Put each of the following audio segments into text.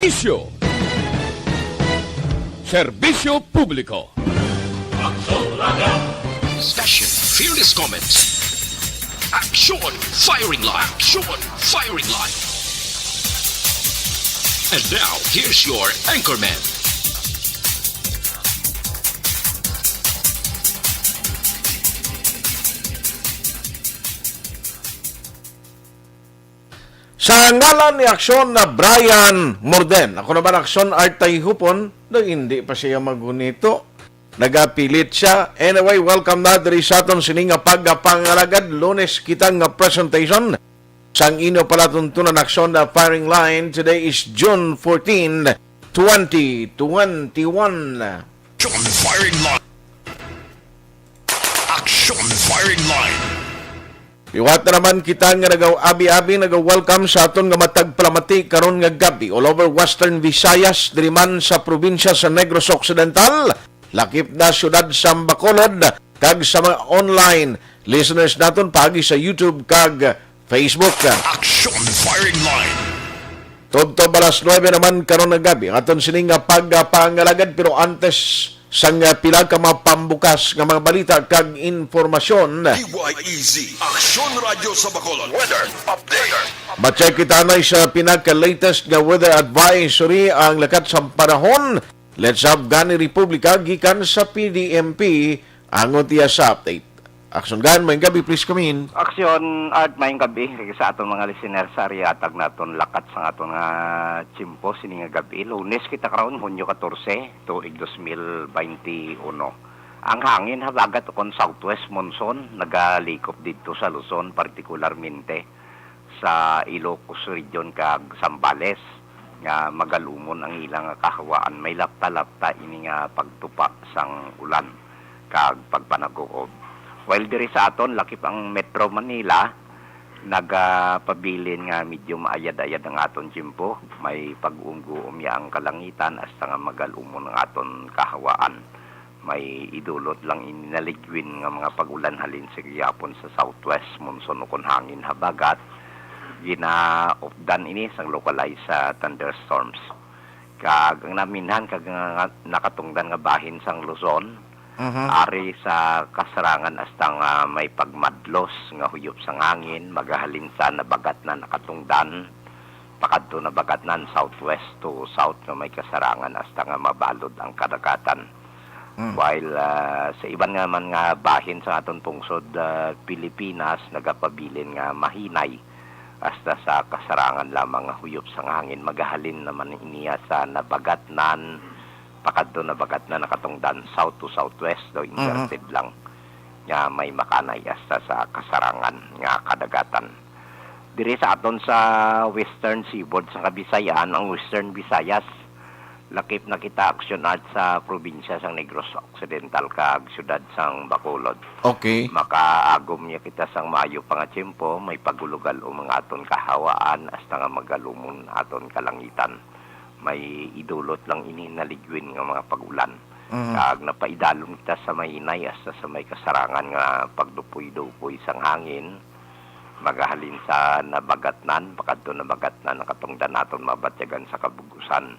isyu. Serbisyo publiko. Station Fearless Comments. Aksyon Firing Line. Aksyon Firing Line. And now, here's your anchorman. Sa ngalan ni Aksyon na Brian Morden, ako naman Aksyon Art Tayhopon, no, hindi pa siya magunito. Nagapilit siya. Anyway, welcome na diri sa aton sininga pagpangalagad. Lunes kitang presentation. Sang ino pala tuntunan Aksyon na Firing Line. Today is June 14, 2021. Aksyon Firing Line. Aksyon Firing Line. Iwat na naman kita nga nagaw-abi-abi, nagaw-welcome sa aton nga matagpalamati karon nga gabi all over Western Visayas, diri man sa probinsya sa Negros Occidental, lakip na syudad sa Bacolod, kag sa mga online listeners naton pagi sa YouTube kag Facebook. Aksyon Firing Line. Tugtog alas 9 naman karon nga gabi, aton sining nga pagpangalagad, pero antes sang pila ka mapambukas nga mga balita kag informasyon. DYEZ Aksyon Radio sa Bacolod. Weather Update. Macheck kita na sa pinaka-latest nga weather advisory ang lakat sa panahon. Let's have Gani Republika gikan sa PDMP ang utiya sa update. Aksyon Gan, may gabi, please come in. Aksyon Art, may gabi sa aton mga listener sa ariatag naton lakat sa aton nga chimpo sining gabi. Lunes kita karon Hunyo 14, tuig 2021. Ang hangin habagat kon southwest monsoon nagalikop dito sa Luzon, partikularmente sa Ilocos region kag Zambales nga magalumon ang ilang kahawaan. May lapta-lapta ini nga pagtupa sang ulan kag pagpanagoob. While diri sa aton, lakip ang Metro Manila, nagapabilin nga medyo maayad-ayad ang aton chimpo. May pag-ungguom ya ang kalangitan hasta nga magalumon ang aton kahawaan. May idulot lang inaligwin nga mga pagulan halin sa giyapon sa southwest monsoon kon hangin habagat. Gina-ofdan ini sang localized sa thunderstorms. Kag ang naminhan kag nakatungdan nga bahin sang Luzon, ari sa kasarangan hasta nga may pagmadlos nga huyop sang hangin, magahalin sa nabagat na nakatungdan, pakadto nabagat na southwest to south nga may kasarangan hasta nga mabalod ang kadagatan. While sa iban nga man nga bahin sa aton pungsod Pilipinas, nagapabilin nga mahinay hasta sa kasarangan lamang nga huyop sang hangin, magahalin naman iniya sa nabagatnan, pakadto na bagat na nakatungdan south to southwest daw inverted lang nga may makanay hasta sa kasarangan nga kadagatan. Diri sa aton sa western seaboard sa Kabisayan, ang western Visayas, lakip na kita aksyon at sa probinsya sang Negros Occidental kag syudad sang Bacolod. Okay. Makaagom niya kita sang maayo pa nga tiyempo, may pagulugal o mga aton kahawaan hasta nga magalumon aton kalangitan. May idulot lang ini naligwin nga mga pagulan. Kag napaidalon kita sa may inay hasta sa may kasarangan nga pagdupoy-dupoy sang hangin, magahalin sa nabagatnan, pakadto nabagatnan nakatungdan naton mabatyagan sa kabugusan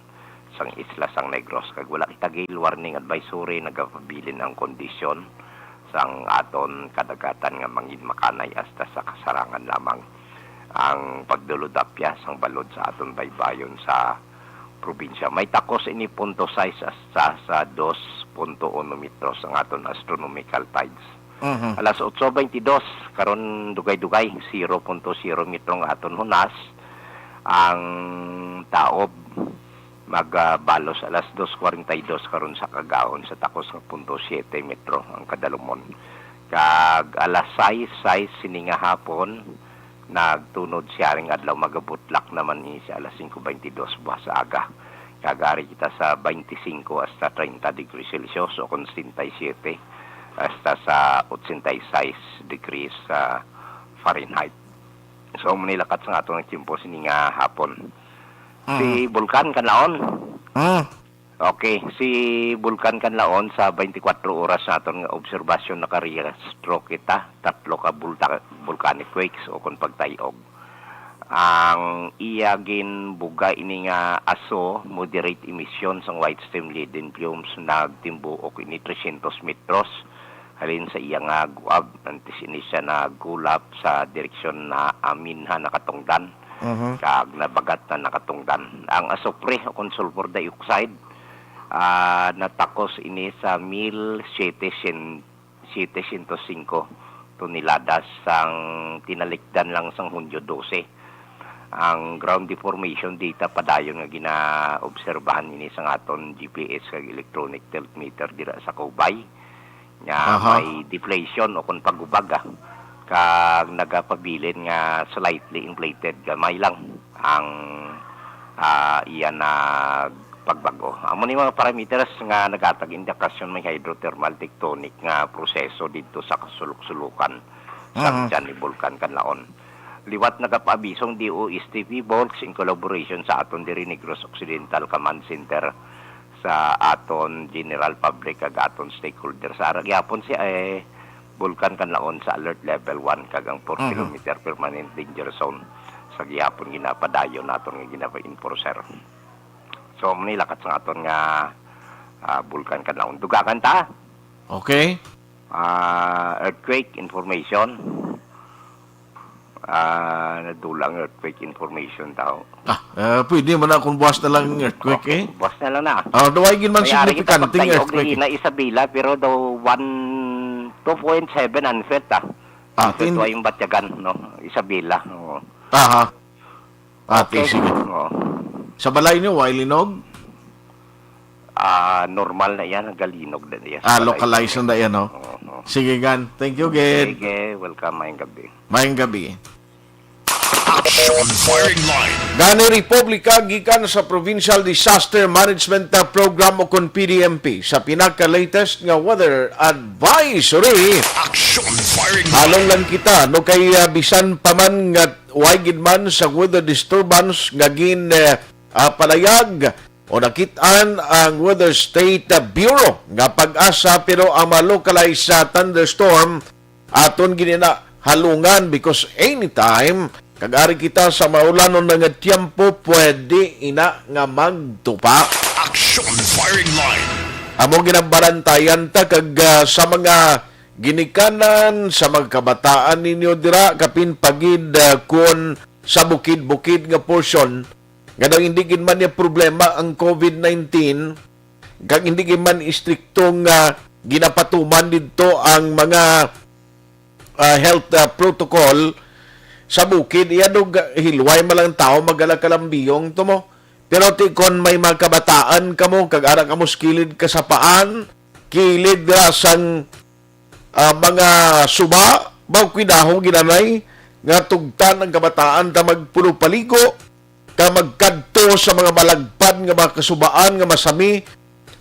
sang isla sang Negros. Kag wala kita gale warning advisory, nagapabilin ang kondisyon sang aton kadagatan nga mangin makanay hasta sa kasarangan lamang. Ang pagdulodapya sang balod sa aton baybayon sa probinsya. May takos ini 0.6 hasta sa 2.1 metros ang aton astronomical tides. Alas 8:22 karon dugay-dugay 0.0 metro ang aton hunas. Ang taob magbalos alas 2:42 karon sa kagaon sa takos ng 0.7 metro ang kadalumon. Kag alas 6 sininga hapon nagtunod siya ring adlaw, magabutlak naman ni sa alas 5:22 buwas sa aga. Kagari kita sa 25 hasta 30 degrees Celsius o 67 hasta sa 86 degrees Fahrenheit. So manilakat sa ato ng tiyempo sininga hapon. Si Vulcan Kanlaon. Okay, si Vulcan Kanlaon sa 24 oras naton nga obserbasyon nakarehistro kita 3 ka volcanic quakes o kon pagtayog. ang iyagin buga ini nga aso moderate emissions ang white stream leading fumes nagtimbuok ini 300 metros halin sa iya nga guab antes ini siya nagulap sa direksyon na aminha nakatungdan kag nabagat na nakatungdan ang asopre o sulfur dioxide natakos ini sa 1,705 toneladas sang tinalikdan lang sang Hunyo 12. Ang ground deformation data padayon nga ginaobserbahan ini sa aton GPS kag electronic tilt meter dira sa Kubay nga may deflation o kun pagubaga kag nagapabilin nga slightly inflated gamay lang ang iyan na pagbago. Amo ni mga parameters nga nagatag indikasyon may hydrothermal tectonic nga proseso dito sa kasuluk-sulukan sa Johnny Volcan Kanlaon. Liwat nagapabisong DOSTP Volks in collaboration sa aton diri Negros Occidental Command Center sa aton general public kag aton stakeholder sa gyapon si Volcan Kanlaon sa alert level 1 kag ang 4 kilometer permanent danger zone sa gyapon ginapadayon naton nga ginapa-enforcer. So manilakat sa aton nga Volcan Kanlaon dugakan ta. Okay. Earthquake information. Nadulang earthquake information tao. Pwede man akong buwas na lang earthquake Buwas na lang na. Duwagin man signifikanting earthquake. Na Isabela pero daw 2.7 unfit unfit wa yung batyagan no Isabela. Okay, sige. Sa balay niyo linog? Normal na yan, galinog na yan. Localized na yan, no? Sige, Gan. Thank you, Gid. Sige, welcome. Mayang gabi. Mayang gabi. Aksyon firing line. Gani Republika gikan sa Provincial Disaster Management Program o kon PDMP sa pinaka-latest nga weather advisory. Aksyon firing line. Halong lang kita no kay bisan paman nga wagid man sa weather disturbance nga palayag o nakitaan ang Weather State Bureau nga pag-asa pero ang ma-localize sa thunderstorm aton ginina halungan because anytime kag-ari kita sa maulanon na nga tiyempo pwede ina nga magtupa. Aksyon firing line. Amo ginabarantayan ta kag sa mga ginikanan sa mga kabataan ninyo dira kapin pagid kun sa bukid-bukid nga portion nga daw hindi gid man niya problema ang COVID-19 kag hindi gid man istriktong ginapatuman didto ang mga health protocol sa bukid iya dog hilway malang tao magalakalambiyong to mo pero tikon may mga kabataan kamo kag ara kamo kilid ka sa paan kilid sang mga suba baw kuidahong ginanay nga tugtan ang kabataan ta magpulo paligo ka magkadto sa mga malagpad nga mga kasubaan nga masami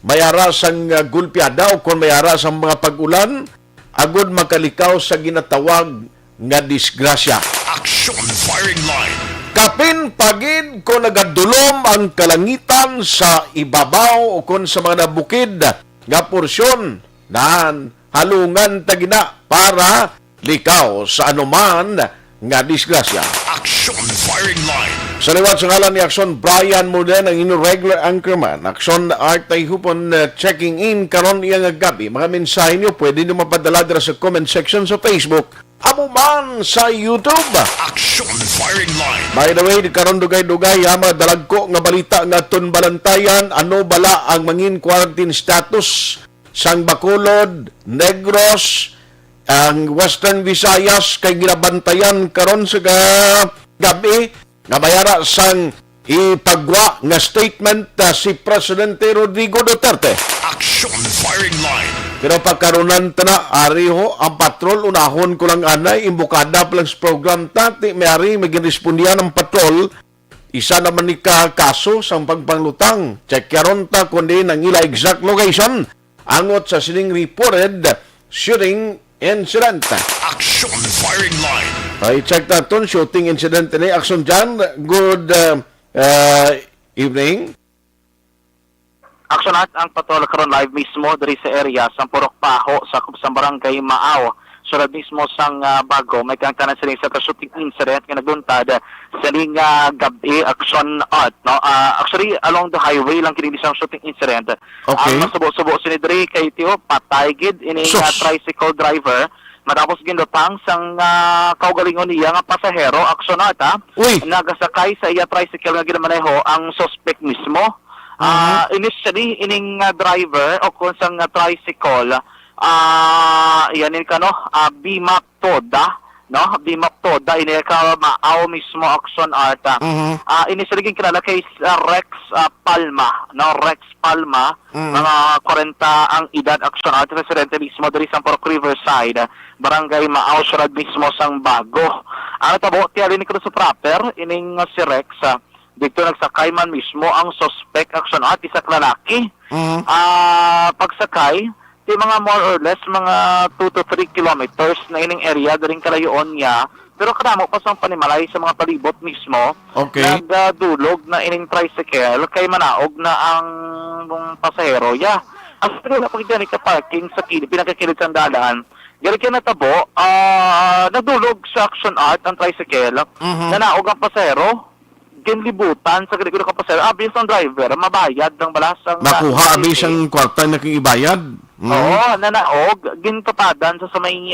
mayara sang gulpiada o kon mayara sang mga pag-ulan agud makalikaw sa ginatawag nga disgrasya. Aksyon firing line. Kapin pagid ko nagadulom ang kalangitan sa ibabaw o kon sa mga nabukid nga porsyon nan halungan tagina para likaw sa anuman nga disgrasya. Aksyon firing line. Sa liwat sa ngalan ni Aksyon Brian Morden ang inyong regular anchorman. Aksyon Tayhopon checking in karon iya nga gabi. Mga mensahe niyo pwede niyo mapadala dira sa comment section sa Facebook. Amo man sa YouTube. Aksyon firing line. By the way, di karon dugay-dugay mga dalagko nga balita nga aton balantayan ano bala ang mangin quarantine status sang Bacolod, Negros, ang Western Visayas kay ginabantayan karon sa gabi nga mayara sang ipagwa nga statement si Presidente Rodrigo Duterte. Aksyon firing line. Pero pagkarunan ta na, ariho, ang patrol, unahon ko lang anay, imbukada pa lang sa program tati, may ari, may ginrespondihan ng patrol, isa naman ni kaso sa pagpanglutang. Check yaron ta kundi nang ila exact location, angot sa sining reported shooting incident. Aksyon firing line. Ay, check natin, shooting incident ni Aksyon dyan. Good evening. Aksyon ang patrol karon live mismo diri sa area sa Purok Paho sa barangay Maaw sulad mismo sang bago may kangtanan sa shooting incident nga nagduntad sa gabi action art no actually along the highway lang kini isang shooting incident. Okay. Ang masubo-subo sinidri kay Tio patay gid ini tricycle driver matapos ginlutang sang kaugalingon niya nga pasahero action art nagasakay sa iya tricycle nga ginamaneho ang suspect mismo. Initially ining driver o kung sang tricycle yanin ka no Bimap Toda ini ka maaw mismo action art initially kinala kay Rex Palma mga 40 ang edad action art residente mismo diri sa Pork Riverside barangay Maaw Surad mismo sang Bago ang tabo ti alin ko sa proper ining si Rex dito nagsakay man mismo ang suspect action art isa lalaki pagsakay di mga more or less mga 2 to 3 kilometers na ining area daring kalayoon niya pero kadamo pa sa panimalay sa mga palibot mismo nagdulog na ining tricycle kay manaog na ang pasahero after na pagkita ni parking sa pinakakilid sa dalan gali kaya natabo nagdulog sa action art ang tricycle nanaog ang pasahero ginlibutan sa gili ka pasahero abis ang driver mabayad ng balasang makuha abis ang kwarta na kang ibayad. Oo, nanaog, gintapadan sa may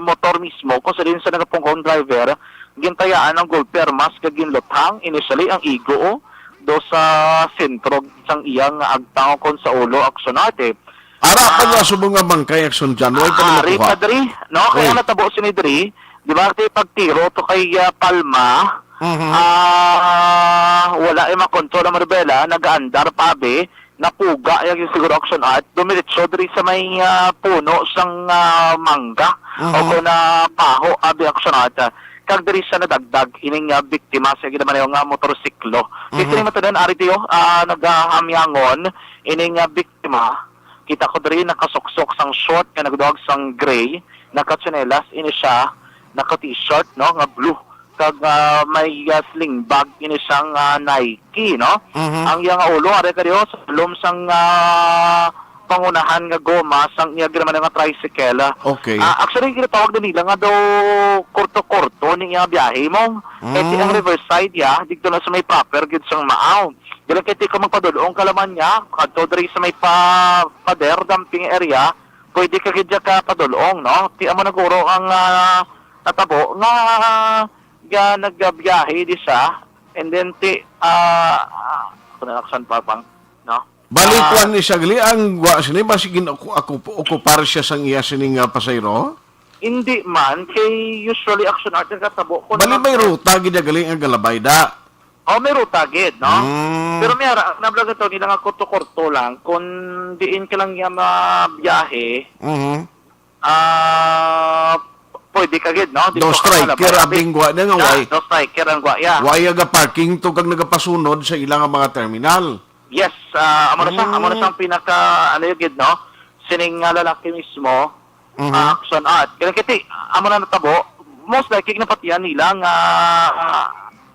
motor mismo, kung sa din sa nagapungkong driver, gintayaan ng gold permas, kaginlotang, initially ang igo, do sa sentro, isang iyang agtang kon sa ulo, aksonate. Ara pa nga subong nga bangkay aksyon dyan, huwag pa na makuha. Padri, no? Kaya natabo si Nidri, di ba ito pagtiro to kay Palma, wala yung makontrol ng Marbella, nag-aandar pabe, napuga yung siguro action art dumiretso diri sa may puno sang mangga o kung na paho abi action art kag diri sa nadagdag ining biktima sa ginaman yung motorsiklo dito ni matadan ari tiyo nagahamyangon ining biktima kita ko diri nakasuksok sang short nga nagduag sang gray naka-tsinelas ini siya naka-t-shirt no nga blue kag may sling bag ini sang Nike no ang iyang ulo are kadyo sa lom sang pangunahan nga goma sang iya ginaman nga tricycle actually ginatawag nila nga daw kurto-kurto ning iya biyahe mo eti ang Riverside dito na sa may proper gid sang Maaw dili kay ko magpadulong kalaman niya kadto diri sa may pader dumping area pwede ka gid ka padulong no ti amo naguro ang natabo nga nagbiyahe di siya and then kunaksan pa pang no balikuan ni siya gali ang wa sini masigin ako okupar siya sang iya sining pasayro hindi man kay usually action art katabo ko bali may ruta gid gali ang galabay da may ruta gid no pero may ara nablag to nila nga kurto lang kung diin ka lang ya mabiyahe pwede ka gid, no? Do striker abing gwa na nga way. Do striker ang gwa, Way aga parking to kag nagapasunod sa ilang mga terminal. Yes, amo na siyang pinaka ano yung gid, no? Sining lalaki mismo, action art. Kaya kiti, amo na natabo, most likely napatiyan nila nga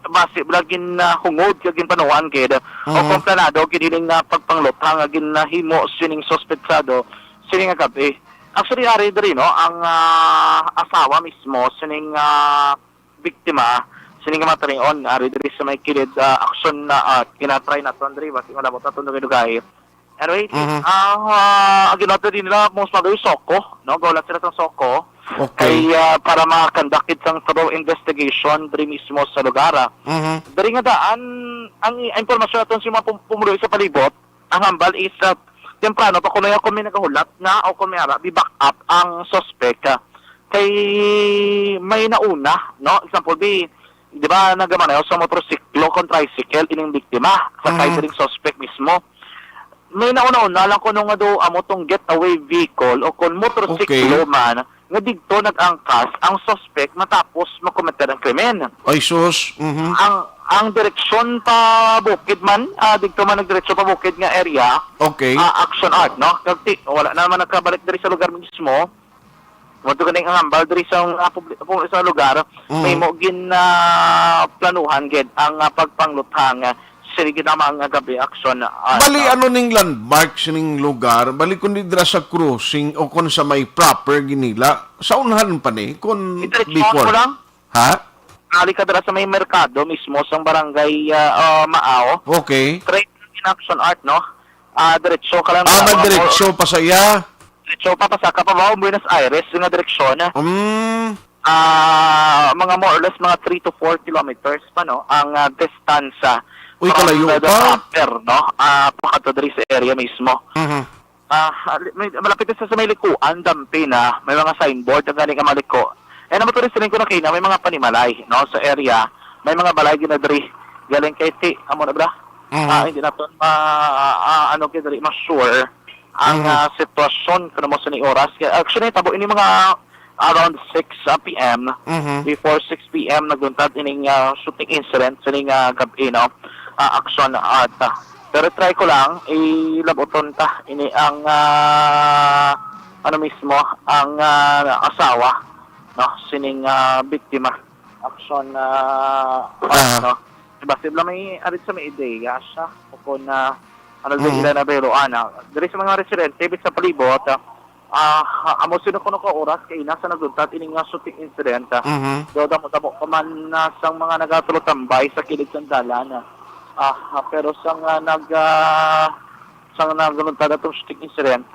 base blagin hungod kagin panuwan gid. O kung planado gid hiling pagpanglutang agin himo sining suspetsado sining gabi. Actually, ari diri no, ang asawa mismo, sining biktima, sining matarion, ari diri sa may kilid aksyon na kinatry na to, Andri, basi wala mo tatong dugay. Anyway, ginato din nila most probably soko, no, gawlat sila ng soko, kay para makandakit sang thorough investigation diri mismo sa lugar. Diri nga daan, ang impormasyon naton si mga pumuloy sa palibot, ang hambal is temprano pa kung may nagahulat na o kung may ara, bi-back up ang suspect kay may nauna, no? Example, di ba nagamanayo sa motorsiklo kung tricycle ining biktima sa ring suspect mismo. May nauna-una lang kung nga daw amo tong getaway vehicle o kung motorsiklo man nga dito nag-angkas ang suspect matapos makometer ang krimen. Ay sus. Ang direksyon pa bukid man, dito man nagdireksyon pa bukid nga area. Action art, no? Kagti, wala na naman nagkabalik diri sa lugar mismo. Wato kaning ang hambal diri sa lugar, may mo gin planuhan gid ang pagpangluthang sige ginama nga gabi aksyon Bali ano ning landmark sining lugar, bali kun di dira sa crossing o kun sa may proper ginila, sa unahan pa ni kun Itiretsuhan before. mo lang. Ha? Ali ka dira sa may merkado mismo sa barangay Maaw. Okay. Straight in action art, no? Diretso ka lang. Magdiretso pa saya. Diretso pa sa Kapamao, Buenos Aires, yung direksyon. Mga more or less, mga 3 to 4 kilometers pa, no? Ang distansa. Uy, kalayo from the pa. proper, no? Pakato diri sa area mismo. Malapit sa may likuan, dampi na, may mga signboard na galing ka maliko. Naman to rin ko na kayo na may mga panimalay, no? Sa area, may mga balay ginadri. Galing kay Ti, amo na bra? Hindi na to, ano kayo diri, ma-sure ang sitwasyon kung mo sa ni oras. Actually, tabo ini mga around 6 p.m. Before 6 p.m. naguntad ining shooting incident sa ning gabi, no? Aksyon at pero try ko lang ilaboton ta ini ang ano mismo ang asawa, no? Sining biktima. Aksyon no? Diba, sibla may arit sa may ideya siya o kung ano ila na bero diri sa mga residente bit sa palibot amo sino kuno ka oras kay nasa naguntat ining shooting incident do damo man sang mga nagatulog tambay sa kilid sang dalan pero sang naguntat atong shooting incident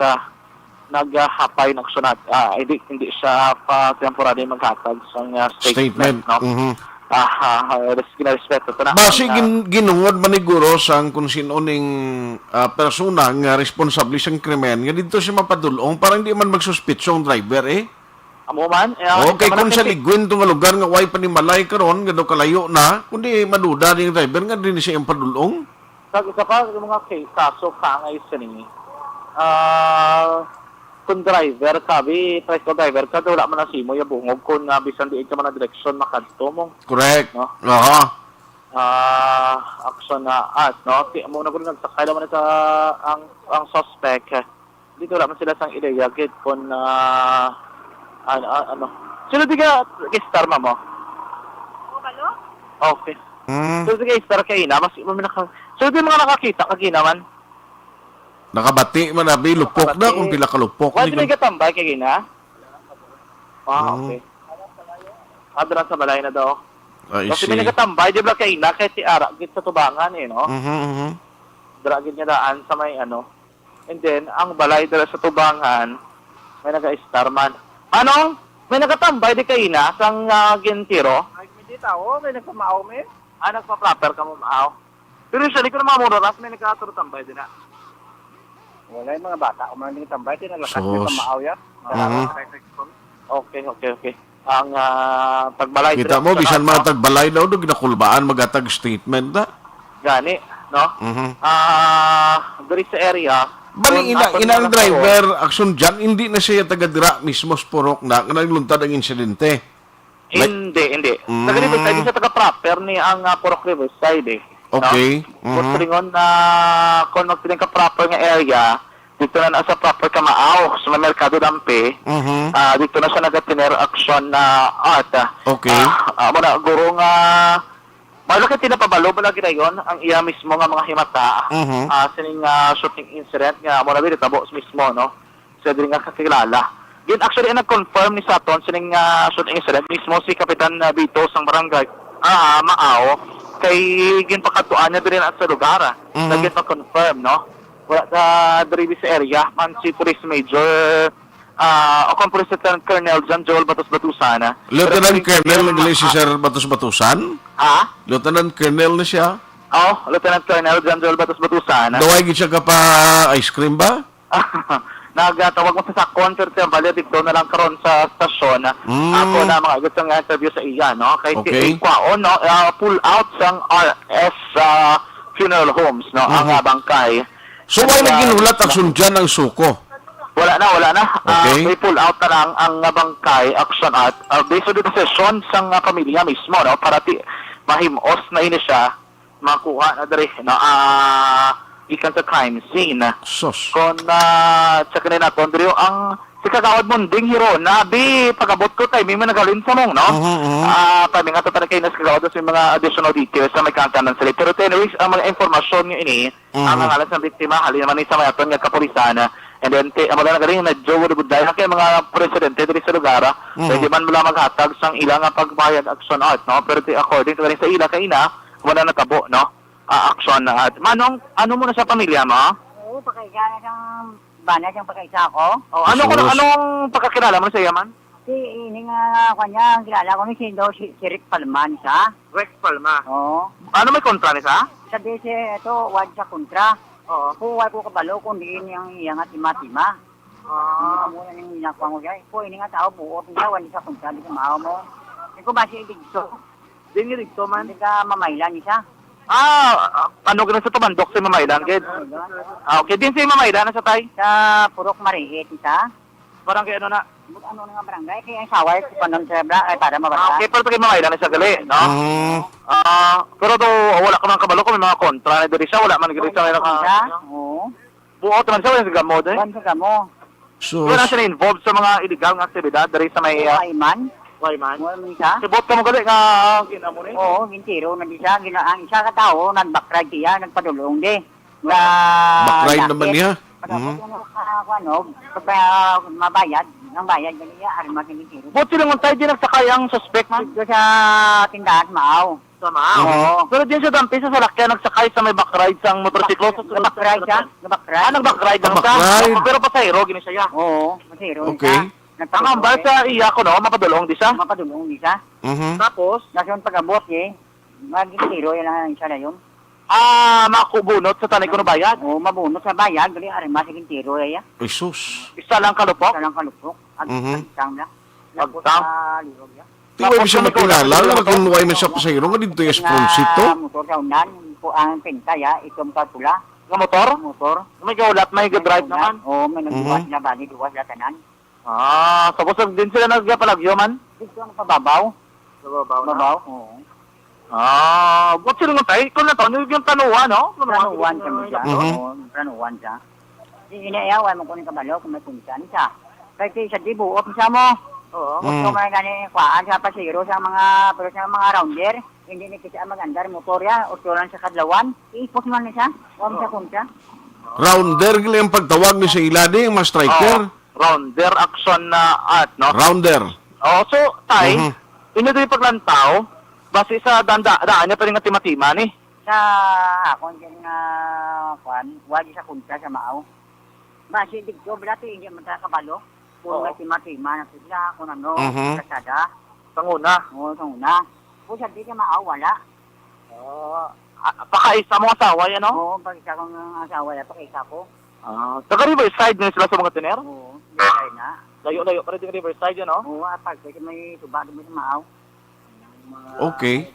naghapay ng sunat hindi siya pa temporary maghatag sang statement, no? Respeto to na. Basi ginungod maniguro sang kung sino ning persona nga responsable sang krimen nga dito siya mapadulong para hindi man magsuspitso ang driver Amo man. Okay, kung sa ligwin to nga lugar nga way panimalay karon nga do kalayo na kundi maduda ning driver nga din siya ang padulong. Sa isa pa yung mga kaso ka ngay sini. Kung driver sabi, tricycle driver ka, wala man na simo yung bungog kung bisan di ka man na direksyon makadto mo. Correct. No? Oo. Aksyon na no? Muna ko rin nagsakay naman sa ang suspect. Dito wala man sila sang ideya kit kung ano. Sino di ka star mo? Balo? Okay. Sino di ka star kayo na? Mas sino di mga nakakita kagina man? Nakabati man abi lupok na kung pila ka lupok. Wala may katambay kay gina? Okay. Adra sa balay na daw. Kasi may nagatambay, di ba kay na kay si Ara git sa tubangan no? Dra gid niya daan sa may ano. And then ang balay dira sa tubangan may naga-star man. Anong? May nagatambay di kay na sang gintiro? Ay, hindi tao, may nagpamao me. Nagpa-flapper ka mo maaw. Pero usually ko na mga muraras, may nagkaturo tambay din na. Wala yung mga bata, kung mga tambay, tinalakas may pamaaw yan. Okay. Ang tagbalay... Kita mo, bisan mga tagbalay daw, doon ginakulbaan, magatag statement na. Gani, no? Dari sa area... Bali, ina ang driver, aksyon dyan, hindi na siya taga-dira mismo spurok na, nagluntad ang insidente. Hindi. Taga-Riverside, siya taga-proper ni ang Purok Riverside Okay. Kung ringon na kung magpiling ka proper nga area, dito na sa proper ka maaw sa merkado dampi, dito na siya nagatiner action na art. Okay. Muna, guro nga, malaki tinapabalo, balagi na yun, ang iya mismo nga mga himata, sining shooting incident nga, muna din itabos mismo, no? Siya din nga kakilala. Yun, actually, nag-confirm ni Saton, sining shooting incident, mismo si Kapitan Vito sang barangay, Maaw, kay ginpakatuan niya din at sa lugar. Naging pa-confirm, no? Wala sa derivi sa area, man si Police Major, o kung Police Lieutenant Colonel John Joel Batos-Batusan. Lieutenant Colonel na si Sir Batos-Batusan? Lieutenant Colonel na siya? Lieutenant Colonel John Joel Batos-Batusan. Daway siya ka pa ice cream ba? Nagtawag mo sa concert yung bali dito na lang karon sa stasyon. Ako na mga gusto nga interview sa iya, no? Kay si Kwaon, no? Pull out sang RS funeral homes, no? Ang bangkay. So, wala ginulat aksyon dyan ng suko? Wala na. Okay. May pull out na lang ang bangkay action at based on the decision sang pamilya mismo, no? Para mahimos na ini siya makuha na diri, no? Ikan sa crime scene. Sos. Kung check na natin, ang si Kagawad Munding hiro na bi pagabot ko tayo may nagalin sa mong no kami nga to para kay nas Kagawad sa mga additional details sa may kantanan sila pero anyways ang mga informasyon niyo ini ang ngalan sa biktima halin naman sa may aton nga kapulisan and then ang mga nagaling na Joe Buday kay mga presidente diri sa lugar pwede man mula maghatag sang ilang pagbayad action out no pero according to sa ila kay ina wala natabo no action at manong ano mo na sa pamilya mo Oo, pakailangan siyang bana siyang pagkaisa ako. anong pagkakilala mo sa yaman? Si ini nga kanya, ang kilala ko ni si Rick Palman siya. Rex Palma. Oo. Ano may kontra ni sa? Sabi siya, ito, wad sa kontra. Oo. Kuha ko kabalo kung di niyang iyang at tima-tima. Hindi muna niyang inakuha ko siya. Ko, ini nga tao buot niya, wad sa kontra, di ka maaw mo. Hindi ko ba siya iligso? Hindi dito man. Hindi ka mamaylan niya siya. Ano ganun sa tumandok sa Mamaylan, kid? Okay, din sa Mamaylan na sa tay? Sa Purok Marihet siya. Parang kay ano na? Ano nga barangay, kaya ang saway, panon sa bra, ay para mabasa. Okay, pero kay Mamaylan na sa gali, no? Pero do wala ka man kabalo kung may mga kontra na diri siya, wala man diri siya. Oo. Buot man siya, wala sa gamod eh. Ban sa kamo. So, Wala siya na-involved sa mga illegal nga aktibidad diri sa may... Ayman. Wayman? Wala mo siya. Si bot ka mo gali nga ginamo ni? Oo, gintiro na di siya. Ang isa ka tao, nag-backride siya, nagpadulong di. Backride naman niya. Pagka mabayad, ang bayad, ganyan niya, armas ng gintiro. Bot sila ngon tayo, di nagsakay ang suspect man? Dito sa tindahan, maaw. Sa Maaw? Oo. Pero din siya dampi sa salakyan, nagsakay sa may backride sang motorsiklo. Nag-backride siya, nag-backride. Nag-backride lang siya. Backride? Pero pasahero, gini siya. Oo, masiro Okay. siya. Ang ambal sa iya ko, no? Mapadulong di siya. Mapadulong di siya. Tapos, Nasa yung pag-abot eh, mag-gintiro, yan ang isa na yun. makubunot sa tanay ko na bayad. Oo, mabunot sa bayad, gali armas ng gintiro, ya. Jesus. Isa lang kalupok. Sa lang kalupok, at isang na. Tapos Agtang? sa lirog ya. Di ba siya makilala? Kung nuway man siya pasayro nga dito yung sponsito. Motor sa unan, po ang penta ya, itom ka pula. Nga motor? Motor. May gaulat, may drive naman. Oo, may nagduwas na bali, duwas na tanan. Tapos din sila nagpalagyo man. Dito ang pababaw. Babaw Pababaw, oo. Ba't sila nga tayo? Kung na to, yung tanuwa, no? Planuwan siya siya. Oo, planuwan siya. Di inayaway mo kung yung kabalo, kung may punsan siya. Kasi sa dibuot siya mo. Oo. Gusto mo gani kuhaan siya pasiro sa mga, pero sa mga rounder. Hindi na kasi magandar motor ya, utulan sa kadlawan. Iipos man niya siya. Huwag siya kung siya. Rounder, gali ang pagtawag ni sa ilade, yung mga striker. Rounder action na art, no? Rounder. So, tay, inyo doon yung paglantaw, base sa daan niya pa rin nga timatima ni. Sa akon dyan nga, kuhan, wagi sa kunta sa maaw. Basi digdo, bilati, hindi man sa kabalo. Puro nga tima-tima na sila, kung ano, kasada. Panguna. Oo, sa una. Kung sa di ka maaw, wala. Pakaisa mo asawa yan, no? Oo, pag isa kong asawa, pag-isa ko. Taga Riverside din sila sa mga tiner? Oo, hindi na. Layo-layo pa rin yung Riverside yan, no? Oo, pag kasi may tuba doon sa maaw. Okay.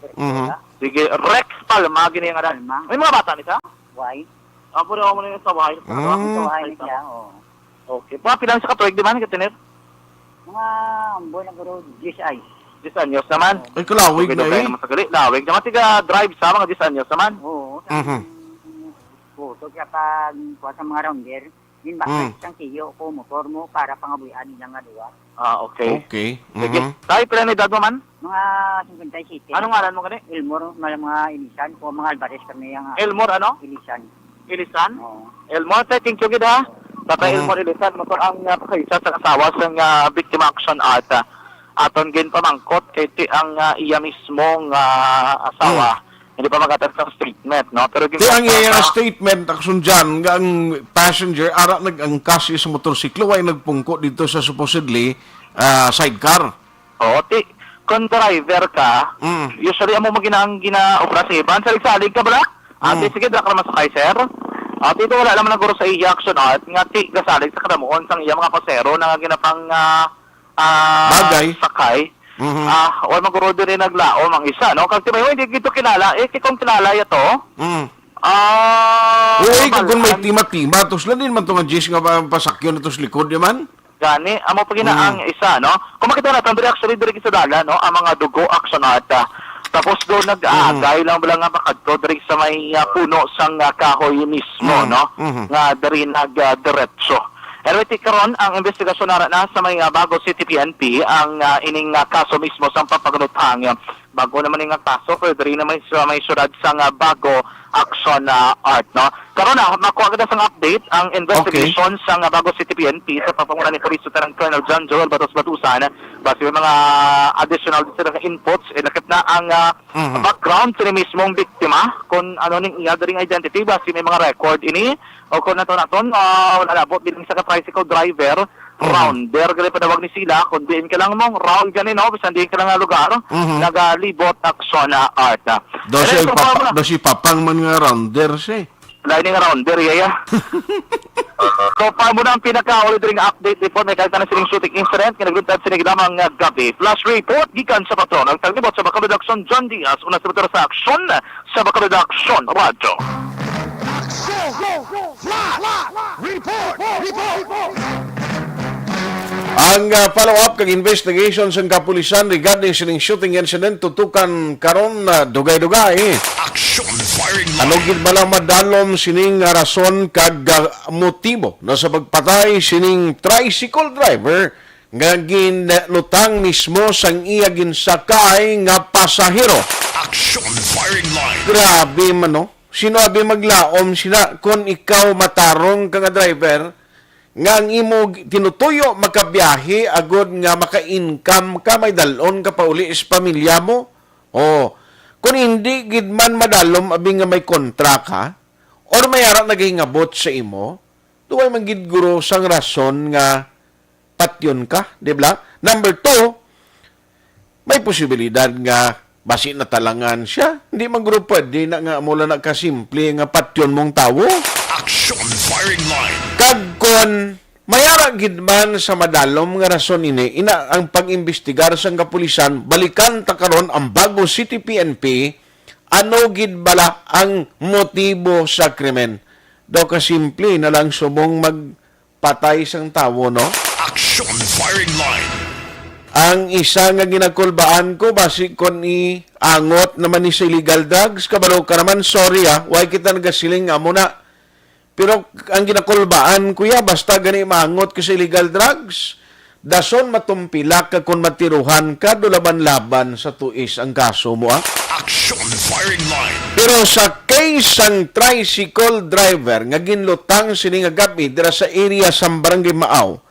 Sige, Rex Palma, gini nga rin. Palma. May mga bata ni sa? Why? Puro ako muna yung sa bahay. Tuwahay siya, oo. Okay. Mga pilang sa katuwag, di ba? Katiner? Mga amboy na guro, 10 ay. 10 anyos naman. Ay, kalawig na eh. Lawig naman, tiga drive sa mga 10 anyos naman. Oo, sa puto siya pag kuha sa mga rounder. Yun ba, isang tiyo ko, motor mo, para pangabuyan nila nga duwa. Okay. Okay. Sige. Tayo, pila na edad mo man? Mga 57. Anong ngalan mo gani? Elmore, mga ilisan, o mga albares kami ang Elmore, ano? ilisan. Ilisan? Oo. Elmore, tayo, thank you, gid ha? Tatay Elmore Ilisan, motor ang pakaisa sa asawa sa Victim Action at aton gin pamangkot kay ti ang iya mismong asawa. Hindi pa magatag sa statement, no? Pero Di ang iyang statement, aksun dyan, nga ang passenger, ara nag-angkas sa motorsiklo, ay nagpungko dito sa supposedly sidecar. Oo, kung driver ka, usually amo mo gina-operasiban, salig-salig ka ba? Sige, drak naman sa kay sir. Dito wala naman naguro sa iya action at nga gasalig sa kadamuon sang iya mga pasero na ginapang Bagay. sakay. Wala maguro din naglao mang isa, no? Kasi may hindi gito kilala, kung kilala ito, Uy, kung may tima-tima, tos lang din man itong Jis nga pasakyon na tos likod yaman. gani, amo pa ang isa, no? Kung makita natin, actually, diri sa dala, no? Ang mga dugo action at tapos doon nag-aagay lang nga makadto diri sa may puno sang kahoy mismo, no? Nga diri nag-diretso. RWT karon ang investigasyon na sa may Bago City PNP ang ining kaso mismo sa papagunutang. Bago naman yung kaso, pero rin naman sa may syudad sa Bago Aksyon Art. No? Karon makuha ka sa update ang investigation sa Bago City PNP sa papangunan ni Police Lieutenant Colonel John Joel Batos-Batusan. Base may mga additional inputs, nakit na ang background sa mismong biktima kung ano ning iya ring identity, base may mga record ini o kung naton wala labot bilang sa tricycle driver rounder gali padawag ni sila kung diin ka lang mong round ganin no bisan diin ka lang nga lugar nagalibot Aksyon Art. Dosi papang man nga rounder siya. Lain nga rounder yaya. So paano na ang pinaka-ulit ring update report may kahit na siling shooting incident nga nagluntad sinig lamang gabi. Flash report gikan sa patron ang taglibot sa Bacolod Aksyon John Diaz una sa sa Aksyon sa Bacolod Aksyon Radyo. Ang follow-up kag investigation sa kapulisan regarding sining shooting incident tutukan karon na dugay-dugay. Aksyon firing Ano line. gid bala madalom sining rason kag motibo na sa pagpatay sining tricycle driver nga ginlutang mismo sang iya ginsakay nga pasahero. Aksyon firing line. Grabe man no. Sino abi maglaom sila kung ikaw matarong ka nga driver nga ang imo tinutuyo makabiyahe agod nga maka-income ka may dalon ka pa uli sa pamilya mo. O kung hindi gid man madalom abi nga may kontra ka or may ara nagahingabot sa imo, duway man gid guro sang rason nga patyon ka, di ba? Number 2, may posibilidad nga basi na talangan siya. Hindi man guro pwede na nga mula na kasimple nga patyon mong tawo. Aksyon firing line. Kagkon, mayara gid man sa madalom nga rason ini, ina ang pag-imbestigar sa kapulisan, balikan ta karon ang Bago City PNP, ano gid bala ang motibo sa krimen. Daw kasimple na lang subong magpatay sang tawo, no? Aksyon firing line. Ang isa nga ginakulbaan ko, basi kon angot naman ni sa illegal drugs, kabalo ka naman, sorry why kita nagasiling amo na. Pero ang ginakulbaan, kuya, basta gani maangot ka sa illegal drugs, dason matumpila ka kung matiruhan ka, dulaban-laban sa tuis ang kaso mo, Aksyon firing line. Pero sa case ang tricycle driver, nga ginlutang sining gabi, dira sa area sa Barangay Maaw,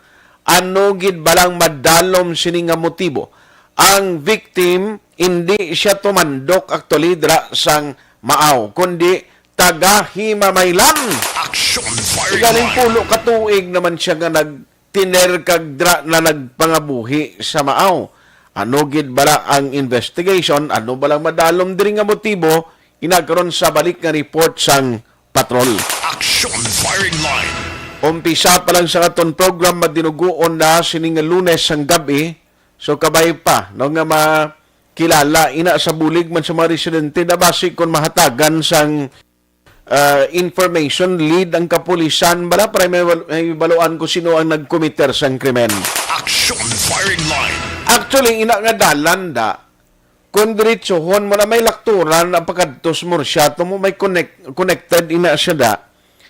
ano gid balang madalom sini nga motibo. Ang victim hindi siya tumandok actually dra sang Maaw kundi taga Himamaylan. Aksyon firing Galing line. pulo katuig naman siya nga nagtiner kag dra na nagpangabuhi sa Maaw. Ano gid bala ang investigation, ano balang madalom diri nga motibo inagkaron sa balik nga report sang patrol. Aksyon firing line. Umpisa pa lang sa aton program madinuguon na sining Lunes ang gabi. So kabay pa no nga makilala ina sa bulig man sa mga residente na basi kon mahatagan sang information lead ang kapulisan bala para may baluan ko sino ang nagkomiter sang krimen. Aksyon firing line. Actually ina nga dalan da kung diretsohon mo na may lakturan ang pagkadtos mo siya mo may connected ina siya da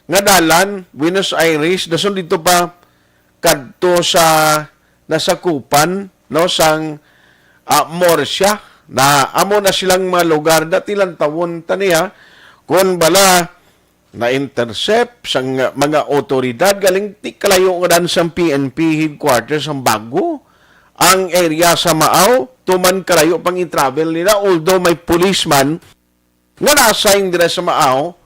nga dalan, Buenos Aires, dason dito pa kadto sa nasakupan, no, sang Morsia, na amo na silang mga lugar, dati lang tawon taniya, kung bala na-intercept sang mga otoridad, galing ti kalayo nga dan sang PNP headquarters ang Bago, ang area sa Maaw, tuman kalayo pang i-travel nila, although may policeman, nga na-assign dira sa Maaw,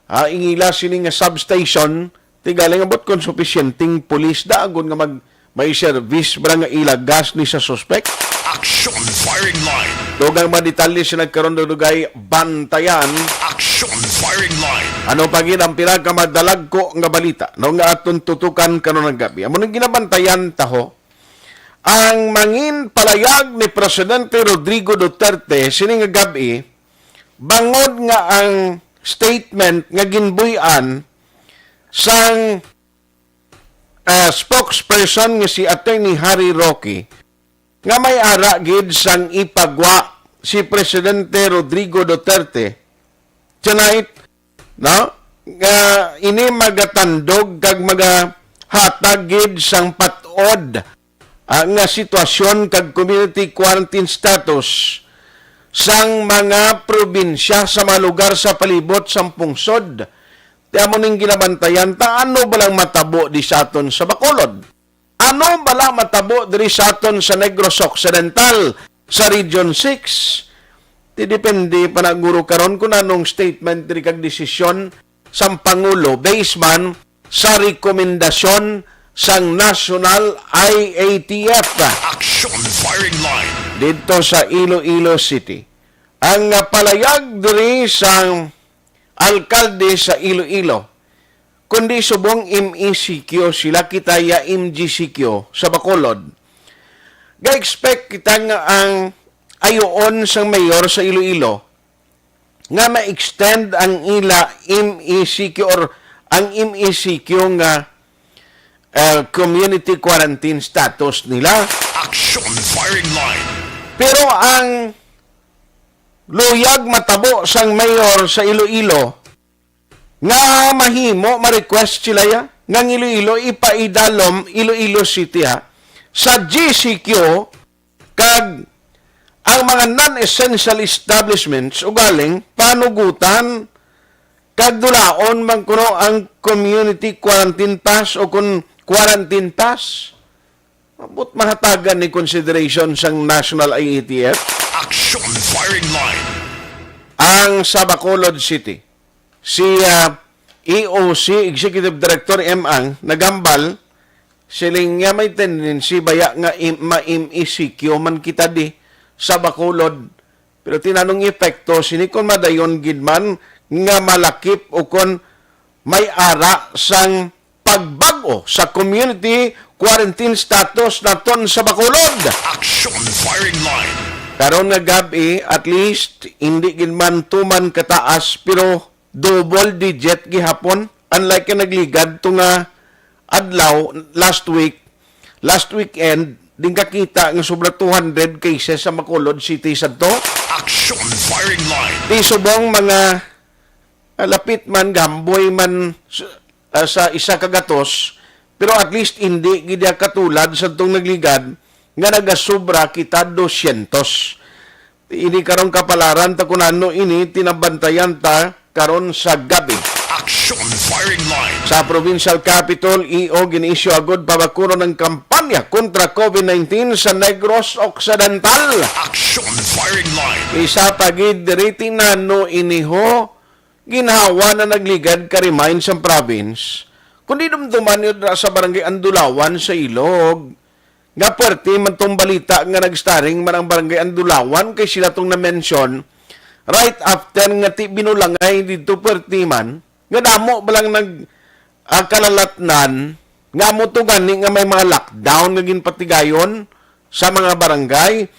ingila sining nga substation tigaling abot kon sufficienting police da agon nga may service bra nga ilagas ni sa suspect. Aksyon firing line. Dugang madetalye siya nagkaroon dugay bantayan. Aksyon firing line. Ano pa gid ang pinaka madalag ko nga balita no nga aton tutukan karon nga gabi. Amo nang ginabantayan taho ang mangin palayag ni Presidente Rodrigo Duterte sining nga gabi bangod nga ang statement nga ginbuy-an sang spokesperson nga si Attorney Harry Roque nga may ara gid sang ipagwa si Presidente Rodrigo Duterte tonight no nga ini magatandog kag hatagid sang patod nga sitwasyon kag community quarantine status sang mga probinsya sa mga lugar sa palibot sang pungsod. Tiamo ning ginabantayan ta ano balang matabo di sa aton sa Bacolod. Ano bala matabo diri sa aton sa Negros Occidental sa Region 6. Ti depende pa na guro karon kung anong statement diri kag desisyon sang Pangulo based man sa rekomendasyon sang National IATF Aksyon firing line. dito sa Iloilo City. Ang palayag diri sang alkalde sa Iloilo, kundi subong MECQ sila kitaya MGCQ sa Bacolod. Ga-expect kita nga ang ayoon sang mayor sa Iloilo nga ma-extend ang ila MECQ or ang MECQ nga community quarantine status nila. Aksyon firing line. Pero ang luyag matabo sang mayor sa Iloilo nga mahimo ma-request sila ya nga Iloilo ipaidalom Iloilo City sa GCQ kag ang mga non-essential establishments ugaling panugutan kag dulaon man kuno ang community quarantine pass o kun quarantine pass. Abot mahatagan ni consideration sang National IATF. Aksyon firing line. Ang sa Bacolod City, si EOC, Executive Director Ang, nagambal, siling nga may tendency baya nga ma-MECQ man kita di sa Bacolod. Pero tinanong epekto, sinikon madayon gidman nga malakip o kon may ara sang pagbago sa community quarantine status naton sa Bacolod. Aksyon firing line. Karon nga gabi, at least, hindi gilman tuman kataas, pero double digit gihapon. Unlike ka nagligad ito nga adlaw, last weekend, din kakita nga sobra 200 cases sa Bacolod City sa to. Aksyon firing line. Di subong mga lapit man, gamboy man sa isa kagatos, pero at least hindi gidya katulad sa itong nagligad nga nagasobra kita 200. Ini karong kapalaran ta kunano ini tinabantayan ta karon sa gabi. Aksyon firing line. Sa provincial capital, EO ginisyo agad pabakuro ng kampanya kontra COVID-19 sa Negros Occidental. Aksyon firing line. Isa pagid diri tinano iniho ginhawa na nagligad ka-remind sa province. Kundi dumduman yun sa barangay Andulawan sa Ilog. Nga puwerte man tong balita nga nagstaring man ang barangay Andulawan kay sila tong na-mention right after nga ti binulangay dito puwerte man nga damo balang kalalatnan nga mo to gani nga may mga lockdown nga ginpatigayon sa mga barangay,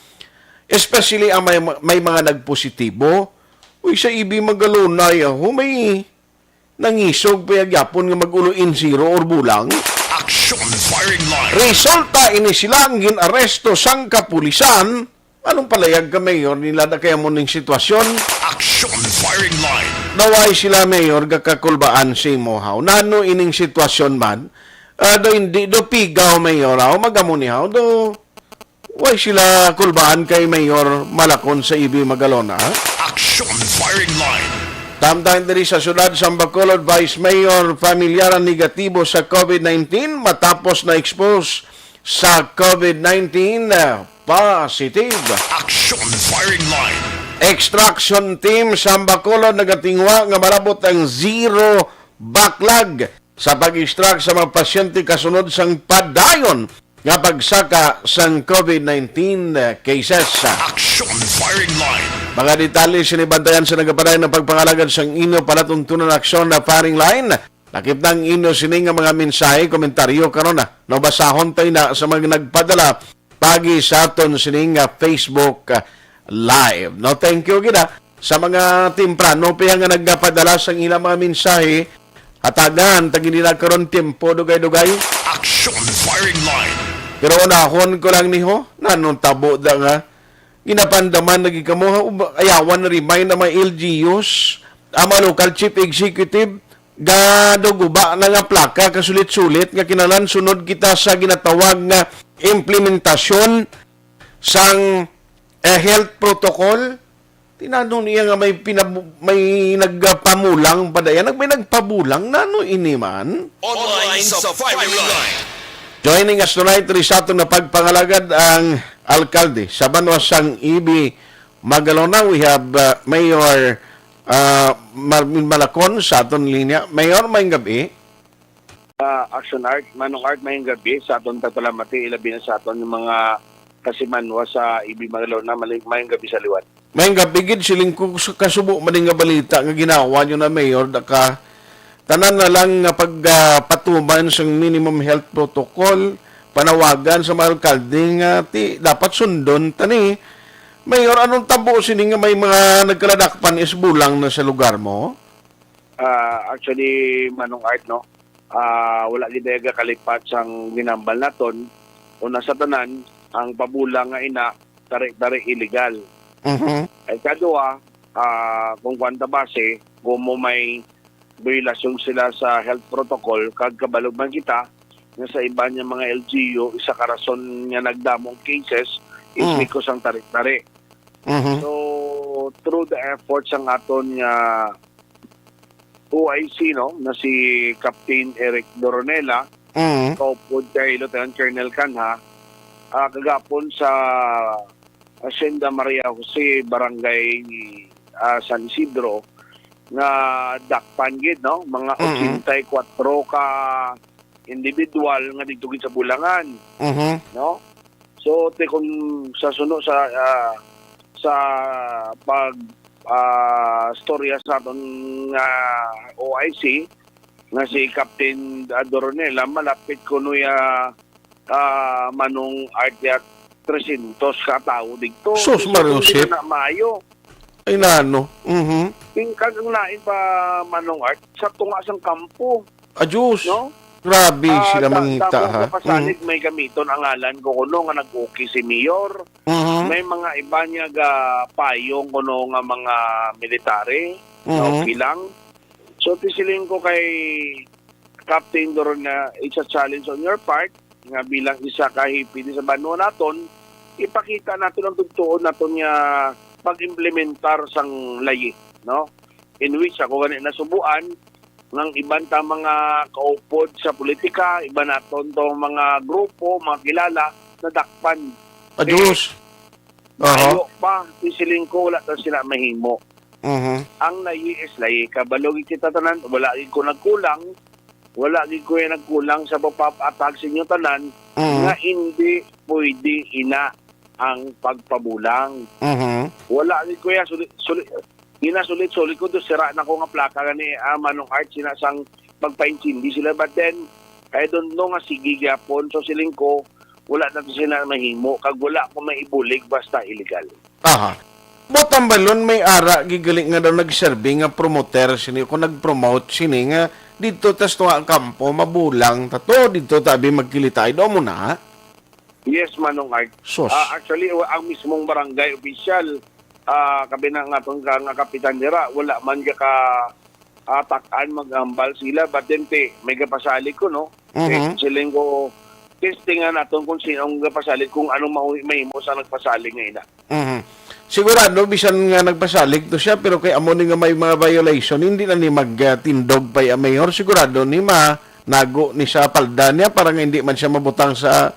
especially ang may mga nagpositibo. Uy, sa ibi magalunay may nangisog payagyapon nga magulo in zero or bulang. Aksyon firing line. Resulta ini sila ang ginaresto sang kapulisan. Anong palayag ka, Mayor? Nila na kaya mo ning sitwasyon? Aksyon firing line. Naway sila, Mayor, gakakulbaan si Mohaw. Nano ining sitwasyon man? Do hindi, do pigaw, Mayor, magamunihaw, do way sila kulbaan kay Mayor Malakon sa Ibi Magalona. Aksyon firing line. Tamtang diri sa syudad sa Bacolod, Vice Mayor familiaran negatibo sa COVID-19 matapos na expose sa COVID-19 positive. Aksyon firing line. Extraction team sa Bacolod nagatingwa nga marabot ang zero backlog sa pag-extract sa mga pasyente kasunod sang padayon nga pagsaka sang COVID-19 cases. Aksyon firing line. Mga detalye sinibantayan sa nagapaday na pagpangalagad sang inyo palatuntunan aksyon na firing line. Nakip ng inyo sining nga mga mensahe, komentaryo karon na. Nabasahon tayo na sa mga nagpadala pagi sa aton sining Facebook Live. No, thank you gida sa mga timprano pa nga nagpadala sang ilang mga mensahe. Hatagan, tagin nila karon tempo dugay-dugay. Aksyon firing line. Pero unahon ko lang niho, nanong tabo da nga. Ginapandaman lagi kamo ayawan na remind na mga LGUs, ang mga local chief executive, gaduguba na nga plaka kasulit-sulit nga kinalan sunod kita sa ginatawag nga implementasyon sang health protocol. Tinanong niya nga may nagpamulang pa dayan. May nagpabulang na no iniman. Online sa firing line. Joining us tonight, Risato na pagpangalagad ang alkalde sa Banwasang Ibi, Magalona. We have Mayor Marvin Malacon sa aton linya. Mayor, may gabi. Aksyon Art, Manong Art, may gabi sa aton tatalamati, ilabi na sa aton yung mga kasimanwa sa Ibi Magalona, may gabi sa liwat. May gabi, gid siling kasubo maning nga balita nga ginawa nyo na Mayor, daka tanan na lang nga pagpatuman sa minimum health protocol, panawagan sa mga alkalde nga dapat sundon tani. Mayor, anong tabo sini nga may mga nagkaladakpan is bulang na sa lugar mo? Actually, Manong Art, no? Wala gid nga kalipat sang ginambal naton. Una sa tanan, ang pabulang nga ina, tari-tari illegal. Ay kadua, kung kwanta base, kung mo may violasyon sila sa health protocol, kag kabalog man kita, nga sa iba niya mga LGU, isa karason nga nagdamong cases, is because ang tari-tari. So, through the efforts ang aton nga OIC, no, na si Captain Eric Doronela, kaupod kay Lieutenant Colonel Canha, kagapon sa Hacienda Maria Jose, Barangay San Isidro, nga dakpan gid, no, mga 84 ka individual nga dito gid sa Bulangan, no. So kung sa suno sa pag storya sa aton nga OIC nga si Captain Doronela, malapit kuno ya Manong Art 300 ka tao dito. Sus, Marusip. Na maayo. Ay nano. Tingkag ang lain pa, Manong Art, sa tunga sang kampo. Adjus. No? Grabe sila mangita, ha? Kapasalig may gamiton ang ngalan ko kuno nga nag-okay si Mayor. May mga iba niya ga payong kuno nga mga military. Okay lang. So, tisiling ko kay Captain Doron na it's a challenge on your part nga bilang isa ka hippie sa banwa naton, ipakita natin ang tugtuon naton nga pag-implementar sang layi, no? In which ako gani nasubuan ng iban ta mga kaupod sa politika, iba naton to mga grupo, mga kilala na dakpan. Adjus. Ayo pa, tisiling ko wala ta sila mahimo. Ang layi is layi. Kabalog kita tanan, wala gid ko nagkulang. Wala gid ko nagkulang sa pagpapatag sa inyo tanan nga hindi pwede ina ang pagpabulang. Wala gid ko sulit ko do sira na ko nga plaka gani Manong Art sina sang pagpaintindi sila, but then I don't know nga sige gyapon, so siling ko wala na to sila mahimo kag wala ko maibulig basta illegal. Botang balon may ara gigaling nga daw nagserve nga promoter sini ko nag-promote sini nga dito tas tuwa ang kampo mabulang tato dito tabi magkilitay do mo na. Yes, Manong Art. Sos. Actually ang mismong barangay official kabi na nga tong nga kapitan dira wala man ka atakan magambal sila, but then may gapasalig ko, no. Siling ko testingan naton kung sino ang gapasalig kung anong mahimo sa nagpasalig nga ina. Sigurado bisan nga nagpasalig to siya pero kay amo ni nga may mga violation hindi na ni magtindog pa Mayor, sigurado ni nago ni sa palda niya para nga hindi man siya mabutang sa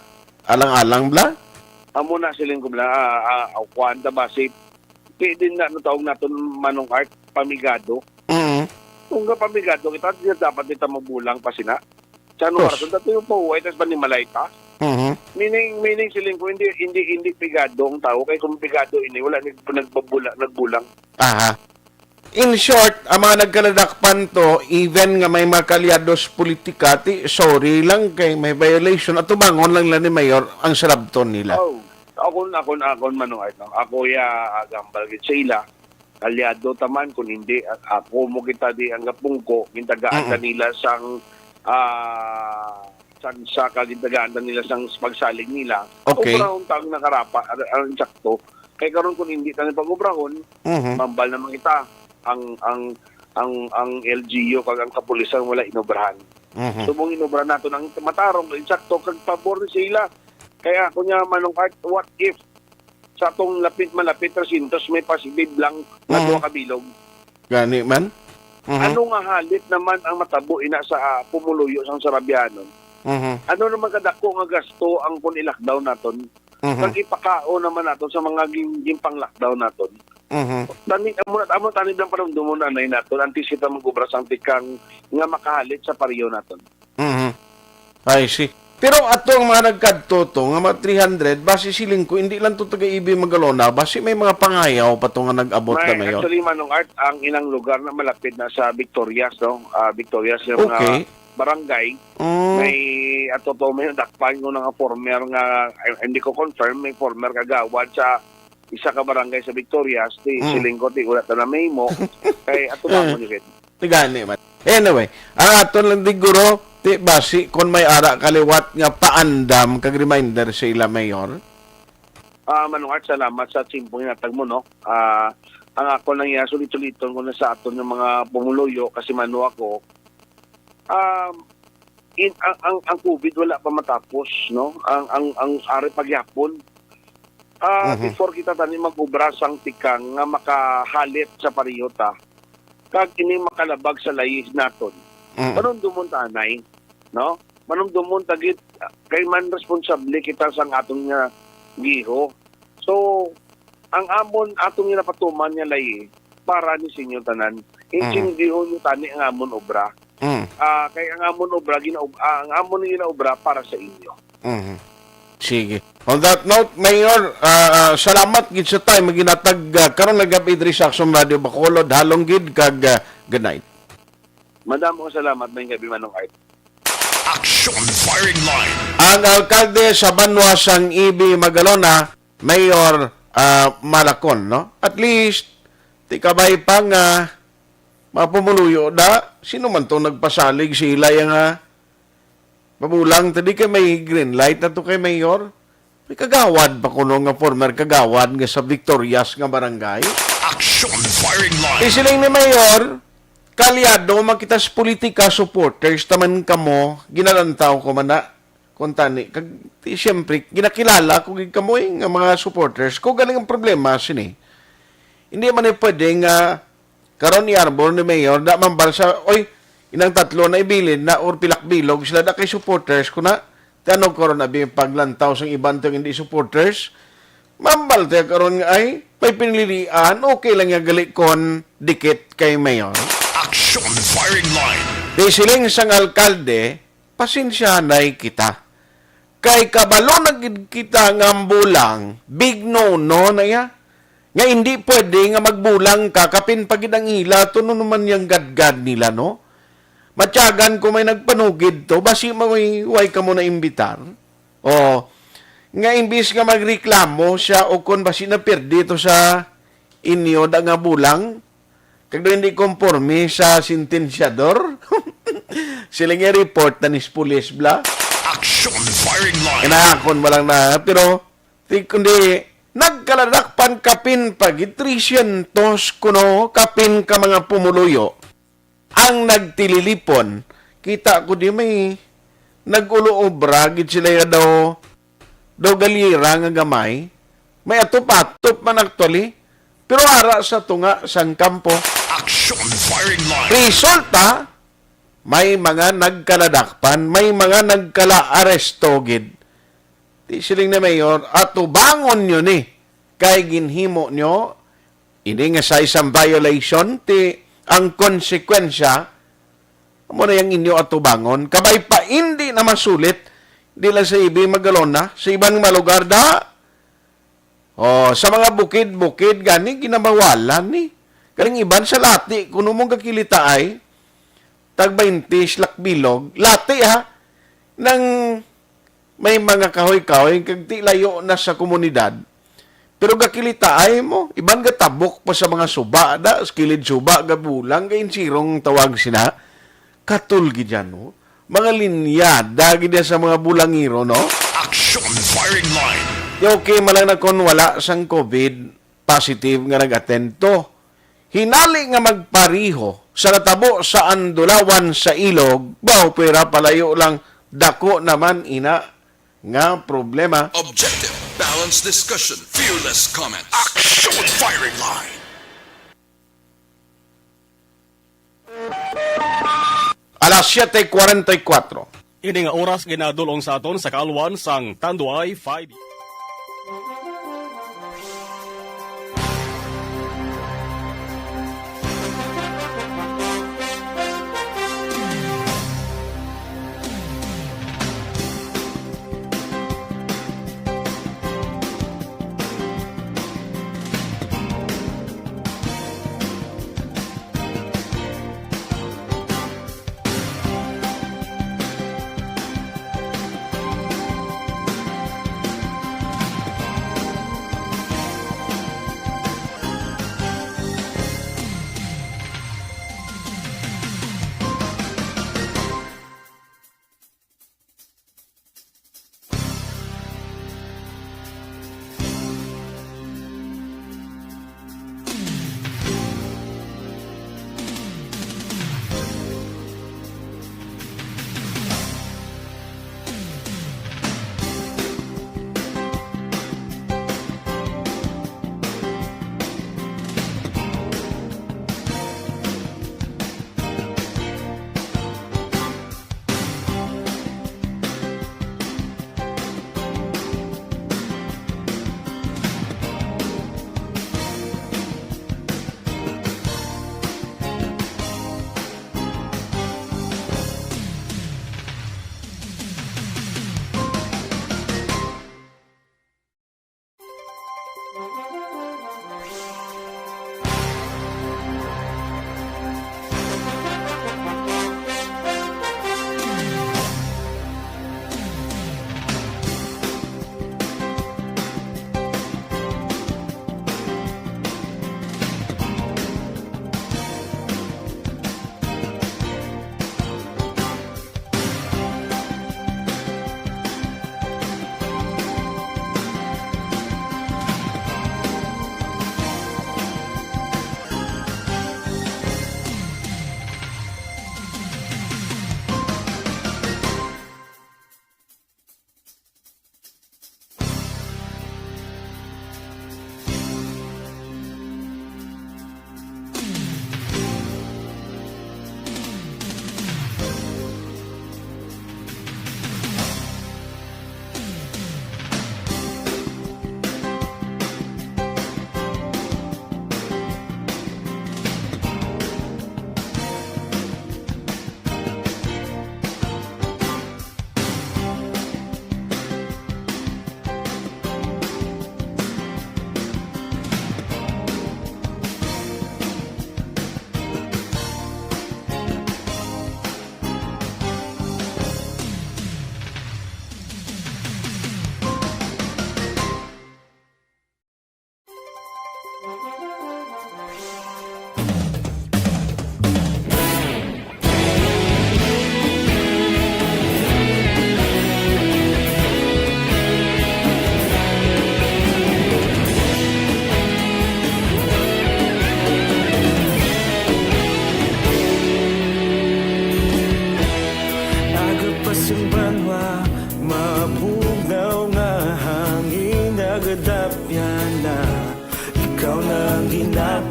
alang-alang bla. Amo na siling ko bla kwanta ba si din na tawag naton Manong Art pamigado. Kung ga pamigado kita dapat dito mabulang pa sina. Sa ano rason dato yung pauwi tas ba ni Malayta? Meaning siling ko hindi pigado ang tao kay kung pigado ini wala nagbulang. In short, ang mga nagkaladakpan to, even nga may mga kalyados politika, sorry lang kay may violation at tumangon lang ni Mayor ang sarabton nila. Ako Manong Art. Ako gambal gid sila. Kalyado taman kung hindi ako mo kita di ang gapungko gintagaan nila sang sa kagintagaan nila sang pagsalig nila. Okay. Ubrahon tang nakarapa ang sakto. Kay karon kung hindi tayo pag-ubrahon, mambal naman kita ang ang LGU kag ang kapulisan wala inobrahan. So mong inobrahan nato ang matarong insakto kag pabor ni sila. Kaya ako niya manong art, what if sa atong malapit resintos may positive lang na duha ka bilog. Gani man. Ano nga halit naman ang matabo ina sa pumuluyo sang Sarabianon? Ano naman kadako nga gasto ang kun i-lockdown naton? Kag ipakao naman naton sa mga gimpang lockdown naton. Tani amo tani lang paramdumon anay naton antes kita magubra sang tikang nga makahalit sa pariyo naton. I see. Pero atong mga nagkadto to, nga mga 300, base siling ko, hindi lang to taga-ibi Magalona, base may mga pangayaw pa to nga nag-abot na mayon. Actually, Manong Art, ang ilang lugar na malapit na sa Victorias, no? Victorias, yung mga barangay, may ato to, may dakpan ko nga former nga, hindi ko confirm, may former kagawad sa isa ka barangay sa Victorias, siling ko, ulat na may mo, kay ato na mo ni Red. Tigani man. Anyway, ang ato lang diguro, ti basi kung may ara kaliwat nga paandam kag reminder sa ila mayor. Manong Art, salamat sa simpong inatag mo, no? Ang ako nang sulit-suliton ko na sa aton ng mga pumuluyo kasi mano ako. Ang COVID wala pa matapos, no? Ang ari pagyapon. Before kita tani mag-ubra sang tikang nga makahalit sa pariyota, kag ini makalabag sa layis naton. Manumdumon tanay, no? Manumdumon tagit kay man responsable kita sang atong nga giho. So, ang amon atong nga napatuman nga layi para ni sinyo tanan. Insindihon yung tani ang amon obra. Kay ang amon obra ang amon nga obra para sa inyo. Sige. On that note, Mayor, salamat gid sa time maginatag karon nagabi diri sa Aksyon Radio Bacolod halong gid kag good night. Madamong salamat may gabi Manong Art. Aksyon firing line. Ang alkalde sa Banwasang Ibi Magalona, Mayor Malacon, no? At least ti kabay pa nga mapumuluyo da sino man to nagpasalig sila yang mabulang tadi kay may green light na to kay Mayor. May kagawad pa kuno nga former kagawad nga sa Victorias nga barangay. Aksyon firing line. Isiling ni Mayor kalyado makita sa politika supporters taman kamo ginalantaw ko man na kuntani kag siyempre ginakilala ko gid kamo nga mga supporters ko galing ang problema sini hindi man pwede nga karon ni Arbor ni Mayor da man balsa oy inang tatlo na ibilin na or pilak bilog sila da kay supporters ko na tanong karon abi paglantaw sang iban tong hindi supporters mambal te karon nga ay may pinilian okay lang nga gali kon dikit kay Mayor. Aksyon firing line. Di siling sang alkalde, pasensyahanay kita. Kay kabalo nagid kita nga bulang, big no-no na ya. Nga hindi pwede nga magbulang ka, kapin pagid ang ila, to no naman yung gadgad nila, no? Matyagan ko may nagpanugid to, basi maway ka mo na imbitar. O, nga imbis nga magreklamo siya, o kung basi na perdi to sa inyo da nga bulang, kag hindi konforme sa sentensyador. Sila nga report na nis pulis bla. Aksyon firing line. Inahakon mo lang na. Pero, kundi, nagkaladakpan kapin pag 300 kuno kapin ka mga pumuluyo. Ang nagtililipon, kita ko di may nag-ulo-obra, gid sila nga daw galira nga gamay. May atop-atop man actually. Pero ara sa tunga sang kampo. Aksyon firing line. Resulta, may mga nagkaladakpan, may mga nagkala-aresto gid. Di siling na Mayor, ato bangon nyo ni, kay ginhimo nyo, hindi nga sa isang violation, ti ang konsekwensya, mo na yung inyo ato bangon, kabay pa hindi na masulit, di lang sa ibi Magalona, sa ibang malugar da, sa mga bukid-bukid, gani, ginabawalan ni. Kaling iban sa lati, kung mong kakilita ay, tag 20 slak bilog, lati ha, nang may mga kahoy-kahoy, kag ti layo na sa komunidad. Pero kakilita ay mo, iban gatabok pa sa mga suba, da, skilid suba, gabulang, gain sirong tawag sina, katulgi dyan, no? Mga linya, dagi sa mga bulangiro, no? Aksyon firing line. Okay, malang na kon wala sang COVID, positive nga nag-attend to. Hinali nga magpariho sa natabo sa Andulawan sa ilog, bao pera palayo lang, dako naman ina nga problema. Objective, balanced discussion, fearless comments. Action firing line. Alas 7:44. Ini nga oras ginadulong sa aton sa kalwan sang Tanduay 5.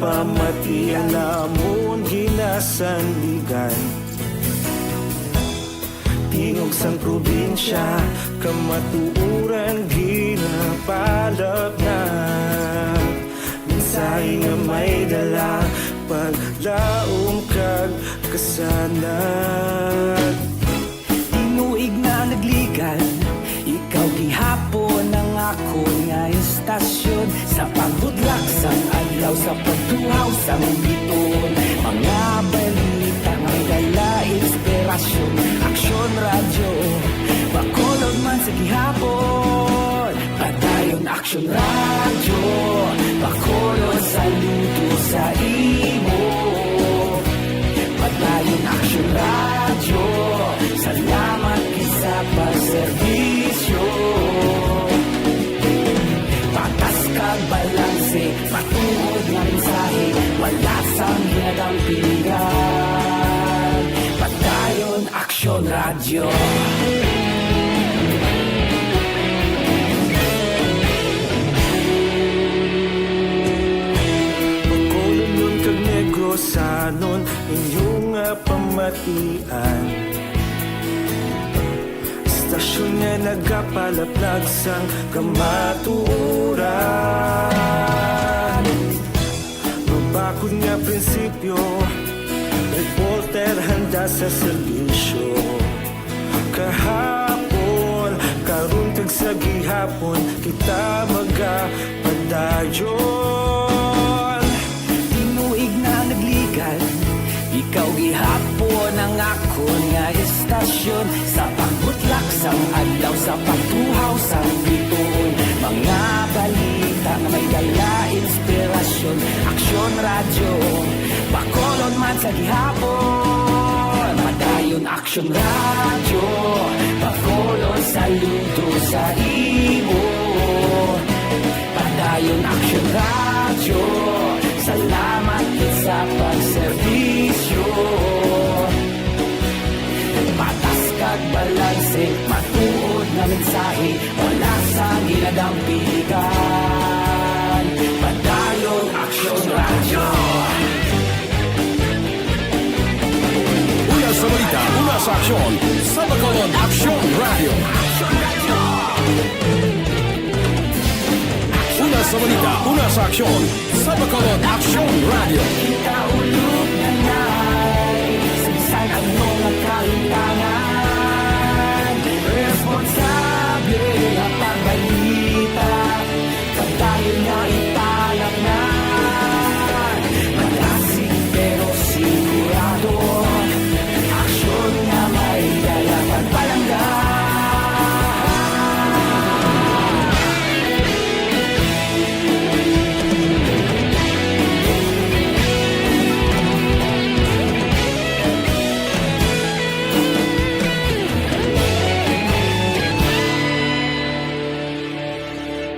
Pamati ang namon ginasandigan. Tingog sang probinsya, kamatuuran ginapalap na. Mensahe nga may dala, paglaom kag kasanag. Inuig na nagligan, ikaw gihapon ang ako nga istasyon. Sa pagbudlak sang adlaw, sa pagtuhaw sang biton, mga balita nga dala inspirasyon. Aksyon radyo, bakolog man sa gihapon. Padayon Aksyon radyo, bakolog saludo sa imo. Padayon Aksyon radyo, salamat kisa pagserbisyo. Patas kag balanse, patuod nga mensahe, wala sang ginadampingan. radyo. Pagkulong nun kag negosanon inyong pamatian. Istasyon nga nagapalaplag sang kamatuuran. Mabakod nga prinsipyo, reporter handa sa serbisyo. Kahapon, karun kag sa gihapon, kita magapadayon. Tinuig na nagligal, ikaw gihapon ang akon nga istasyon. Sa pagbutlak sang adlaw, sa pagtuhaw sang biton. Mga balita na may dala inspirasyon. Aksyon radyo, Bacolod man sa gihapon. Madayon Aksyon radyo, Bacolod saludo sa imo. Padayon Aksyon radyo, salamat sa pagserbisyo. Patas kag balanse, matuod na mensahe, wala sa ginadampigan. Padayon Aksyon radyo. Una sa balita, una sa aksyon, sa Bacolod Aksyon Radio. Una sa balita, una sa aksyon, sa Bacolod Aksyon Radio. Kita ulog na na'y Sinsan ang mga kahintangan. Responsable ang pagbalita, pagdayon na italak na. Malasig pero sigurado, aksyon na may dalaman palanggan.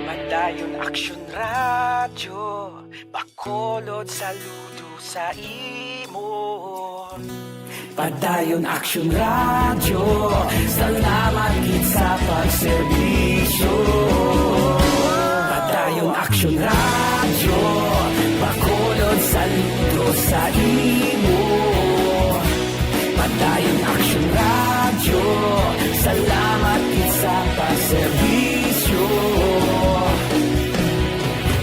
Padayon Aksyon radyo, Bacolod saludo sa imo. Padayon Aksyon radyo, salamat gid sa pagserbisyo. Padayon Aksyon radyo, Bacolod saludo sa imo. Padayon Aksyon radyo, salamat gid sa pagserbisyo.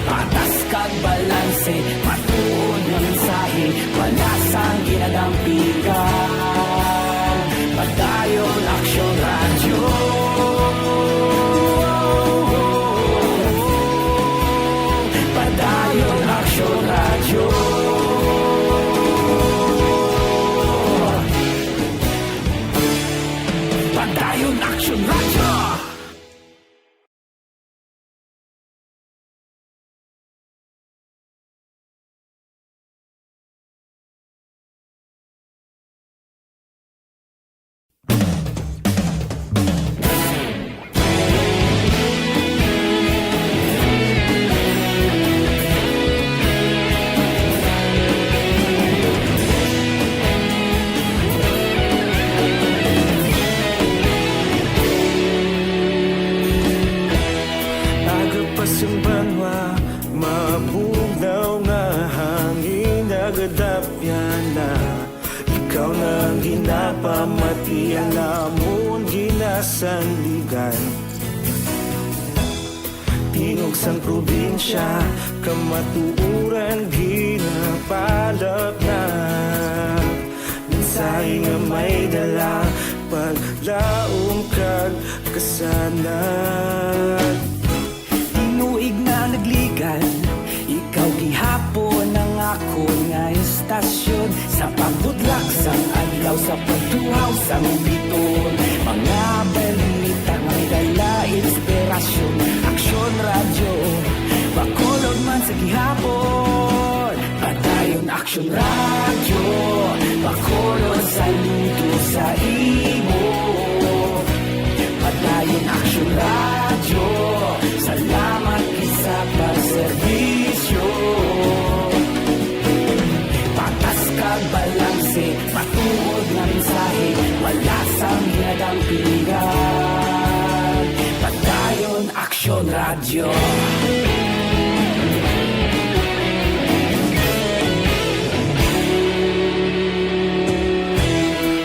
Patas kag balanse, matuod na mensahe, wala sang ginadampigan. Padayon Aksyon radyo. Padayon Aksyon radyo. Padayon Aksyon radyo. Agapasumbanwa, mabugnaw nga hangin nagadapyan na. Ikaw na ang ginapamatian namon ginasandigan. Tingog sang probinsya, kamatuuran ginapalap na. Mensahe nga may dala, paglaom kag kasanan. Tinuig na nagligal, ikaw gihapon ang akon nga istasyon. Sa pagbutlak sang adlaw, sa pagtuhaw sang biton. Mga balita may dala inspirasyon. Aksyon radyo, Bacolod man sa gihapon. Padayon Aksyon radyo, Bacolod saludo sa imo. Padayon Aksyon radyo, salamat sa pagserbisyo. Patas kag balanse, matuod na mensahe, wala sang ginagawa. ginadampigan. Padayon Aksyon Radio.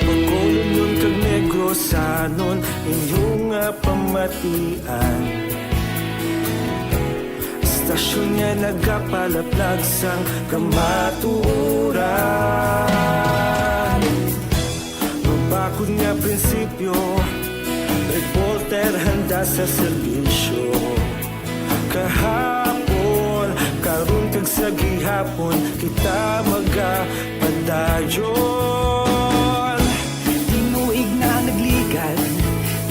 Pagkulong kag negosanon inyong pamatian. Stasyon niya nagapalaplag sang kamaturan. Mabakod nga prinsipyo, reporter handa sa serbisyo. Kahapon, karun kag sa gihapon, kita magapadayon. Tinuig na nagligan,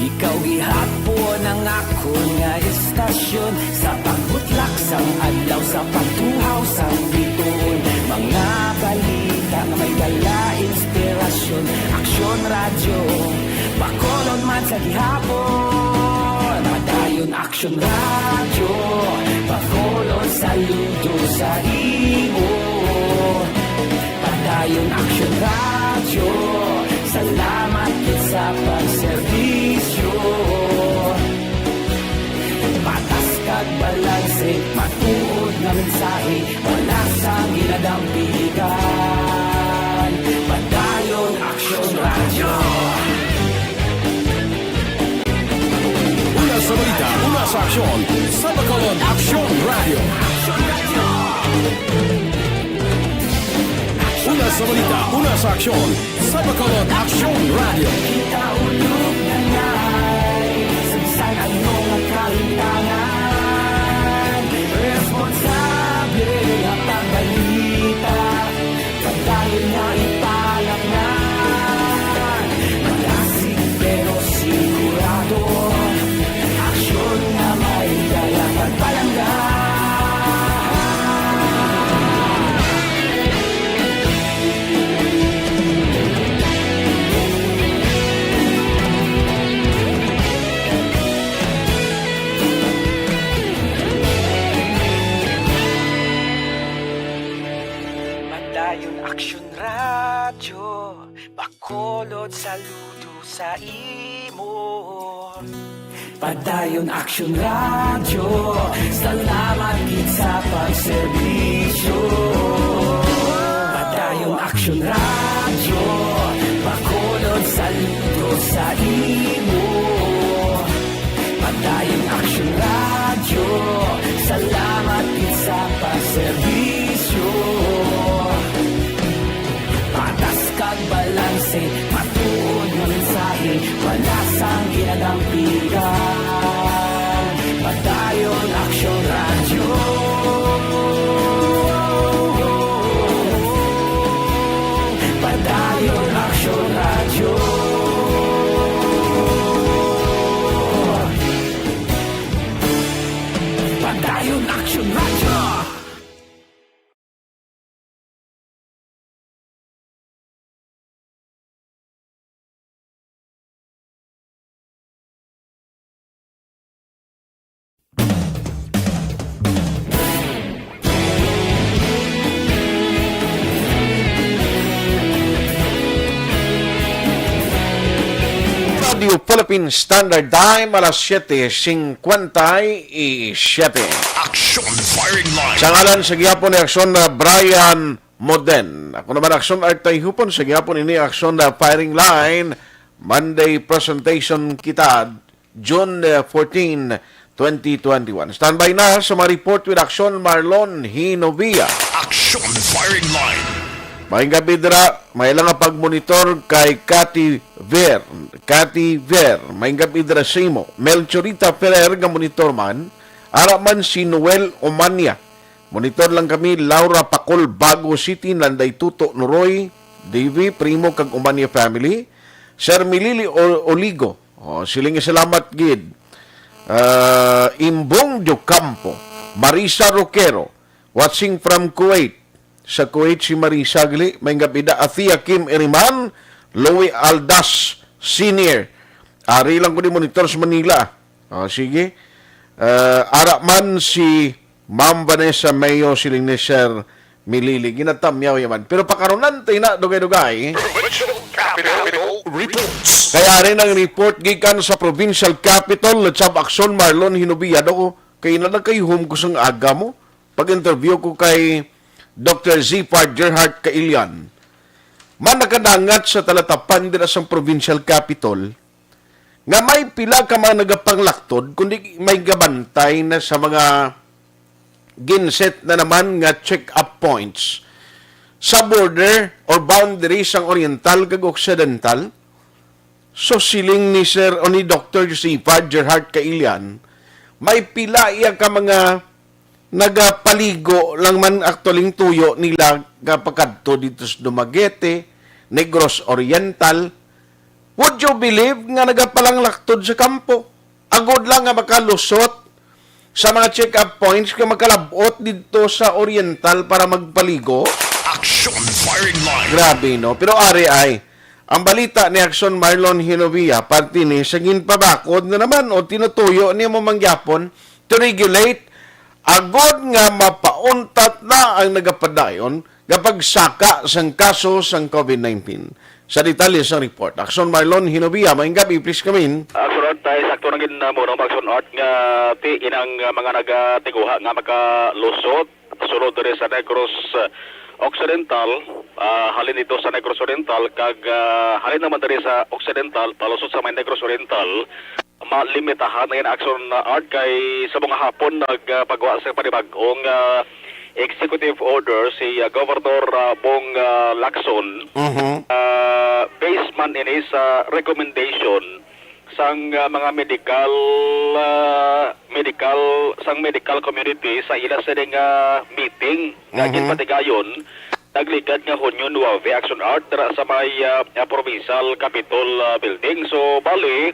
ikaw gihapon ang ako nga istasyon. Sa pagbutlak sang adlaw, sa pagtuhaw sang bituon. Mga balita nga may dala inspirasyon. Aksyon Radio, bakolon man sa gihapon. Padayon Aksyon Radio, bakolon saludo sa imo. Padayon Aksyon Radio, salamat kit sa pagserbisyo. Patas kag balanse, matuod nga mensahe, wala sang ginadampigan. Padayon Aksyon Radio. Una sa balita, una sa aksyon. Sa Bacolod, Aksyon Radio. Una sa balita, una sa aksyon. Sa Bacolod, Aksyon Radio. Kita ulog na ngay, sagsang ano nga kalintangan. Responsable ang pagbalita, pagdayon nga ipalak na. Malasig pero sigurado, aksyon na may dala pagpalanggan. Padayon Aksyon Radio, bakolod saludo sa imo. Padayon Aksyon Radio, salamat gid sa pagserbisyo. Padayon Aksyon Radio, bakolod saludo sa imo. Padayon Aksyon Radio, salamat gid sa pagserbisyo. Patas kag balanse, matuod nga mensahe, wala sang ginadampigan. Padayon Aksyon Radio. Padayon Aksyon Radio. Padayon Aksyon Radio. Radio Philippine Standard Time, alas 7:57. Aksyon firing line. Sa ngalan sa gihapon ni Aksyon na Brian Moden. Ako naman Aksyon Art Tayhopon, sa gihapon ini Aksyon na Firing Line. Monday presentation kita, June 14, 2021. Standby na sa mga report with Aksyon Marlon Hinovia. Aksyon firing line. Maayong gabi dira, may lang nga pagmonitor kay Cathy Ver. Maayong gabi dira sa imo. Melchorita Ferrer nga monitor man. Ara man si Noel Omania. Monitor lang kami Laura Pacol, Bago City, Landay Tuto, Noroy, Davy, Primo, kag Omania family. Sir Milili Oligo. Siling salamat gid. Imbong Diocampo. Marisa Roquero. Watching from Kuwait. Sa Kuwait si Marisa Gli, may gabida Athia Kim Iriman, Louie Aldas Senior. Ari lang ko ni monitor sa Manila. Sige. Ara man si Ma'am Vanessa Mayo, siling ni Sir Milili. Ginatamyaw yaman. Pero pakaronan tayo na dugay-dugay. Capital Reports. Kaya rin ang report gikan sa provincial capital at sa Aksyon Marlon hinubiyado ko kay nagkayhom ko sang aga mo pag-interview ko kay Dr. Zipard Gerhardt Kailian. Manakadangat sa talatapan din sa provincial capital nga may pila ka mga nagapanglaktod kundi may gabantay na sa mga ginset na naman nga check-up points sa border or boundary sang oriental kag occidental. So siling ni Sir o ni Dr. Zipard Gerhardt Kailian, may pila iya ka mga nagapaligo lang man aktualing tuyo nila kapagkadto dito sa Dumaguete, Negros Oriental. Would you believe nga nagapalang laktod sa kampo? Agod lang nga makalusot sa mga check-up points nga makalabot dito sa Oriental para magpaligo. Aksyon Firing Line. Grabe, no? Pero ari ay, ang balita ni Aksyon Marlon Hinovia, party ni sagin pabakod na naman o tinutuyo niya mo mangyapon to regulate agod nga mapauntat na ang nagapadayon kapag saka sang kaso sang COVID-19. Sa detalye sa report, Aksyon Marlon Hinovia, maing gabi, please come in. Sunod tayo, sakto na gin mo ng Aksyon Art nga ti inang mga nagatiguha nga makalusot sunod rin sa Negros Occidental, halin ito sa Negros Oriental, kag halin naman rin sa Occidental, palusot sa may Negros Oriental, malimitahan na yung Aksyon Art kay sa mga hapon nagpagawa sa panibagong executive order si Governor Bong Lacson, based man in his recommendation sang mga medical community sa ila sa meeting nga ginpatigayon naglikad nga Hunyo 9 Action Art sa may provincial capitol building. So bali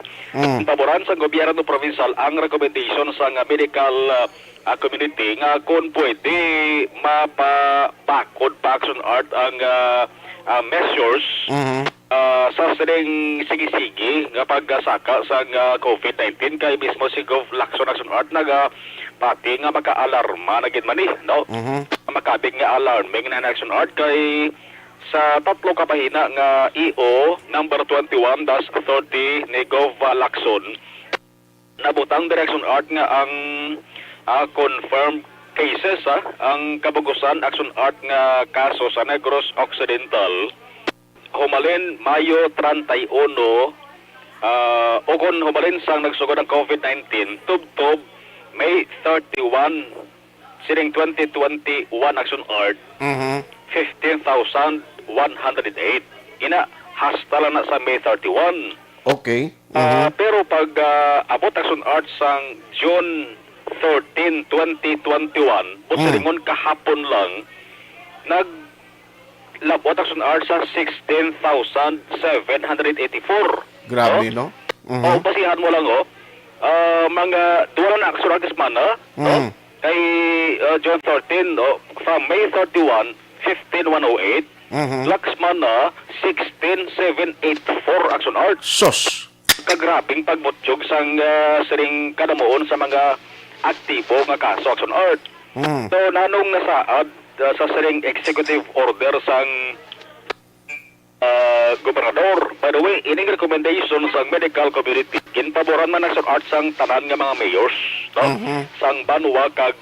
paboran sa gobyerno provincial ang recommendation sa medical community nga kung pwede mapabakod pa Action Art ang measures sa sining sige-sige nga pagkasaka sa COVID-19 kay mismo si Gov Lacson Action Art pati nga maka-alarma na gid man no? Makabig nga alarming na Action Art kay sa tatlo ka pahina nga EO number 21-30 ni Gov Lacson nabutang Direction Art nga ang confirmed cases ang kabugusan Action Art nga kaso sa Negros Occidental humalin Mayo 31 o kung humalin sang nagsugod ng COVID-19 tub-tub May 31 sining 2021 Action Art 15,108 ina hasta lang na sa May 31. Okay. Pero pag abot Action Art sang June 13, 2021 busiringon kahapon lang naglabot Action Art sa 16,784. Grabe, no? O basihan mo lang mga duwa na Action Art mana kay June 13 from May 31 15,108 Laksman na 16,784 Action Art. Sos. Kagrabing pagbutyog sang siring kadamuon sa mga aktibo nga kaso Action Art. So nanong nasaad sa siring executive order sang gobernador. By the way, ining recommendation sang medical community ginpaboran man Action Art sang tanan nga mga mayors sang banwa kag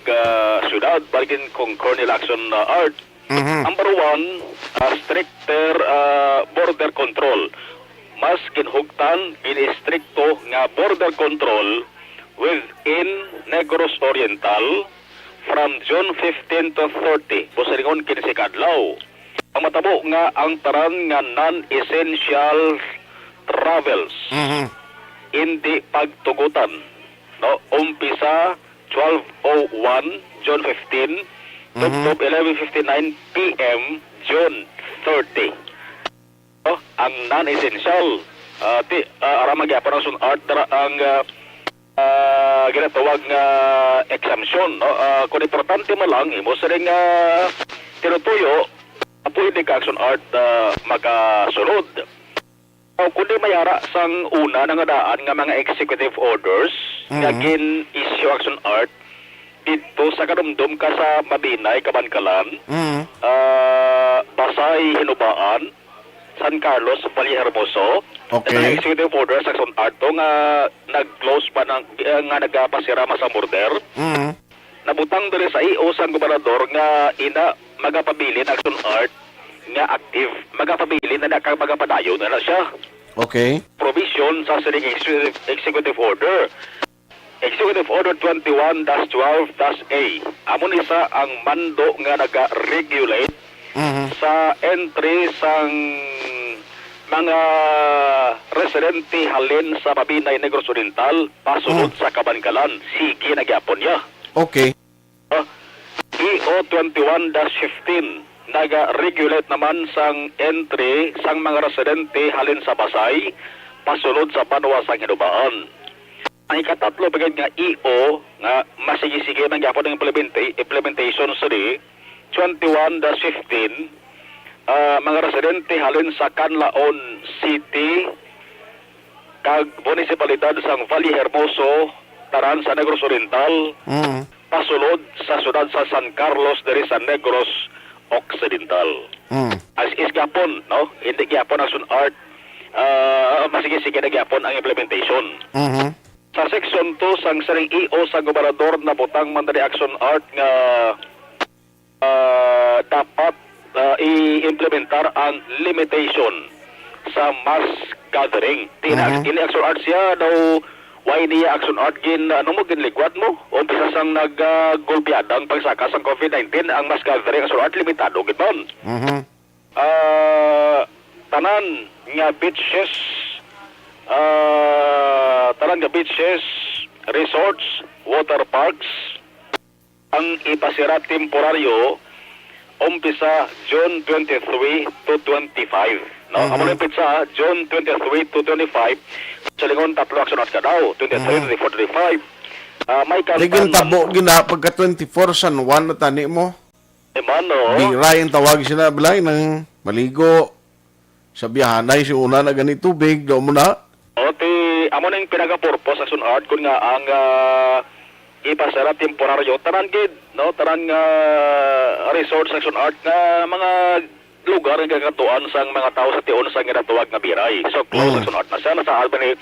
syudad baligin concur nila Action Art. Number one, stricter border control. Mas kinhugtan in-stricto nga border control within Negros Oriental from June 15 to 30. Busiringon kinsi kadlaw. Ang matabo nga ang taran nga non-essential travels. Hindi pagtugutan. No, umpisa 12:01 June 15 to 11:59 PM June 30. No, ang non-essential ara magyapon ang Art ang ginatawag nga exemption, no? Kung importante mo lang imo sa ring tinutuyo pwede ka Action Art makasunod. Kundi mayara sang una nga daan nga mga executive orders nga gin-issue Action Art dito sa kadumdum ka sa Mabinay, Kabankalan, Basay, Hinubaan, San Carlos, Valle Hermoso. Okay. Ang executive order sa Aksyon Art to nga nag-close pa ng nga nagpasirama sa border. Nabutang diri sa IO sang gobernador nga ina magapabilin Aksyon Art nga active. Magapabilin na magapadayon na siya. Okay. Provision sa sining executive order. Executive Order 21-12-A. Amon isa ang mando nga naga-regulate sa entry sang mga residente halin sa Mabinay Negros Oriental pasulod sa Kabankalan. Sige nagyapon niya. Okay. EO 21-15 naga-regulate naman sang entry sang mga residente halin sa Pasay pasulod sa Banwa sang Hinubaan. Ang ikatatlo bagay nga EO nga masige-sige man gyapon ang implementation sa 21-15 mga residente halin sa Canlaon City kag munisipalidad sang Valle Hermoso taran sa Negros Oriental pasulod sa siyudad sa San Carlos diri sa Negros Occidental. As is gyapon, no? Hindi gyapon ang Aksyon Art masige-sige na gyapon ang implementation. Sa Section 2 sang saring EO sa gobernador na butang man diri Aksyon Art nga dapat i-implementar ang limitation sa mass gathering. Ini Aksyon Art siya daw why niya Aksyon Art gin ano mo ginligwad mo umpisa sang nag-gulpiadang pagsaka sang COVID-19 ang mass gathering Aksyon Art limitado gid man. Tanan nga beaches, resorts, water parks ang ipasira temporaryo umpisa June 23 to 25. No, amo lang pizza June 23 to 25. Sa lingon tatlo Aksyon Art ka daw, 23, 24, 25. May kantan. Ligin tabo gina pagka 24 San Juan na tani mo. Mano. Di Ryan tawag sila balay ng maligo sa biyahanay si una na ganito tubig do mo na. Amo na yung pinaka-purpose Aksyon Art kung nga ang ipasara temporaryo taran gid no taran nga resort sa Aksyon Art nga mga lugar nga gagatuan sang mga tao sa tion sang ginatuwag nga biray. So close Aksyon Art na siya nasa Albany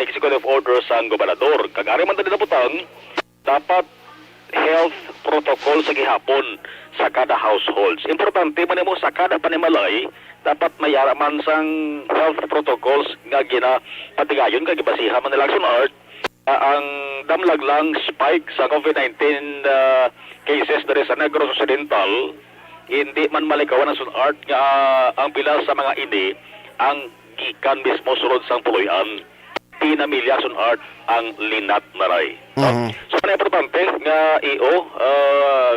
executive order sang gobernador. Kagari man dali na butang dapat health protocol sa gihapon sa kada households. Importante man mo sa kada panimalay dapat may araman sang health protocols nga ginapatigayon kag gibasihan man nila Aksyon Art ang damlag lang spike sa COVID-19 cases diri sa Negros Occidental hindi man malikawan ang Aksyon Art nga ang pila sa mga ini ang gikan mismo sulod sang puloy-an pinamilya Aksyon Art ang linat maray. So ang importante nga EO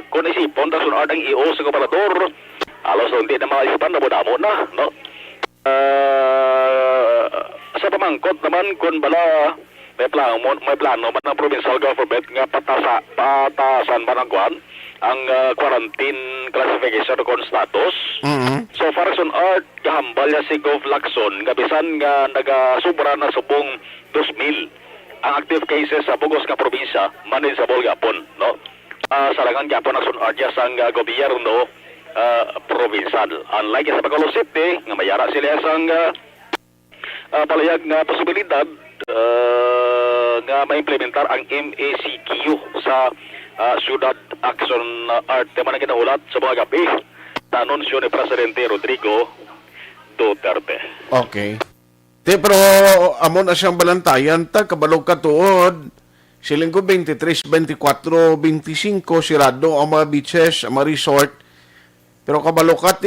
kung isipon Aksyon Art ang EO sa gobernador alos hindi na maisipan na budamo na, no? Sa pamangkot naman, kung bala may plano man ng provincial government nga patasan man ang quarantine classification kung status. So far Aksyon Art, kahambal niya si Gov Lacson, nga bisan nga nagasubra na subong 2,000 ang active cases sa bugos nga probinsya, manin sa Bolgapon, no? Sarangan Gapon Aksyon Art niya sang gobyerno provincial. Unlike sa Bacolod City, nga mayara sila sang palayag nga posibilidad nga ma-implementar ang MACQ sa Syudad Aksyon Art. Tema na kinaulat sa mga gabi sa anunsyo ni Presidente Rodrigo Duterte. Okay. Pero amo na siyang balantayan ta kabalog katuod siling ko 23, 24, 25 sirado ang mga beaches, ang mga resort. Pero kabalokat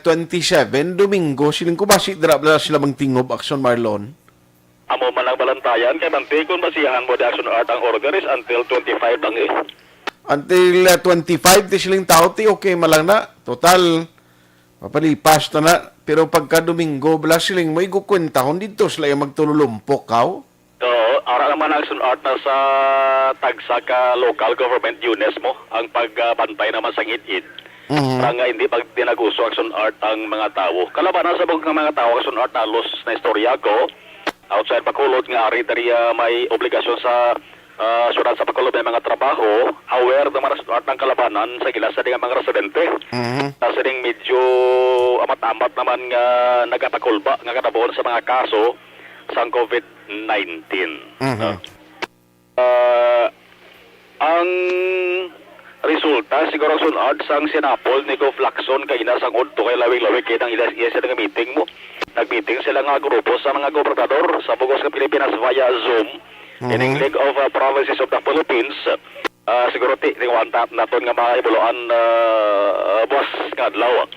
27 Domingo siling ko basi dira sila magtingob Aksyon Marlon. Amo man ang balantayan kay mantikon basihan mo di Aksyon Art ang order is until 25 lang eh. Until 25 ti siling tao ti okay malang na. Total papalipas ta na. Pero pagka Domingo bala siling mo igukwentahon dito sila yung magtululumpok kaw. So, ara naman ang Aksyon Art na sa tagsa ka local government units mo ang pagbantay naman sa ngit-ngit. Para nga hindi pag dinaguso Aksyon Art ang mga tao. Kalabanan sa mga mga tao Aksyon Art na los na istorya ko outside Bacolod nga ari dari may obligasyon sa syudad sa Bacolod may mga trabaho, aware naman ng kalabanan sa gila sa mga residente. Sa ding medyo amat-amat naman nga nagapakulba nga katabuon sa mga kaso sa COVID-19. Ang resulta siguro sunod sang sinapol ni Gov Lacson kay inasang udto kay lawig-lawig kay nang iya nga meeting mo. Nag-meeting sila nga grupo sa mga gobernador sa bugos ng Pilipinas via Zoom. In League of Provinces of the Philippines, siguro tingwanta naton nga mga ibuluan boss nga adlaw.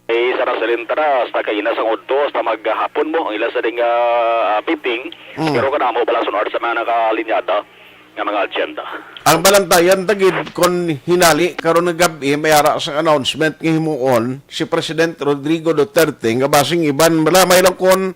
Sa nasalintara, hasta kayo na sa udto, hasta maghapon mo, ang ila sa ding meeting, pero kanamo bala sunod sa mga nakalinyada nga mga agenda. Ang balantayan tagid kon hinali karon nga gabi may ara sa announcement nga himuon si President Rodrigo Duterte nga basing iban may lang kon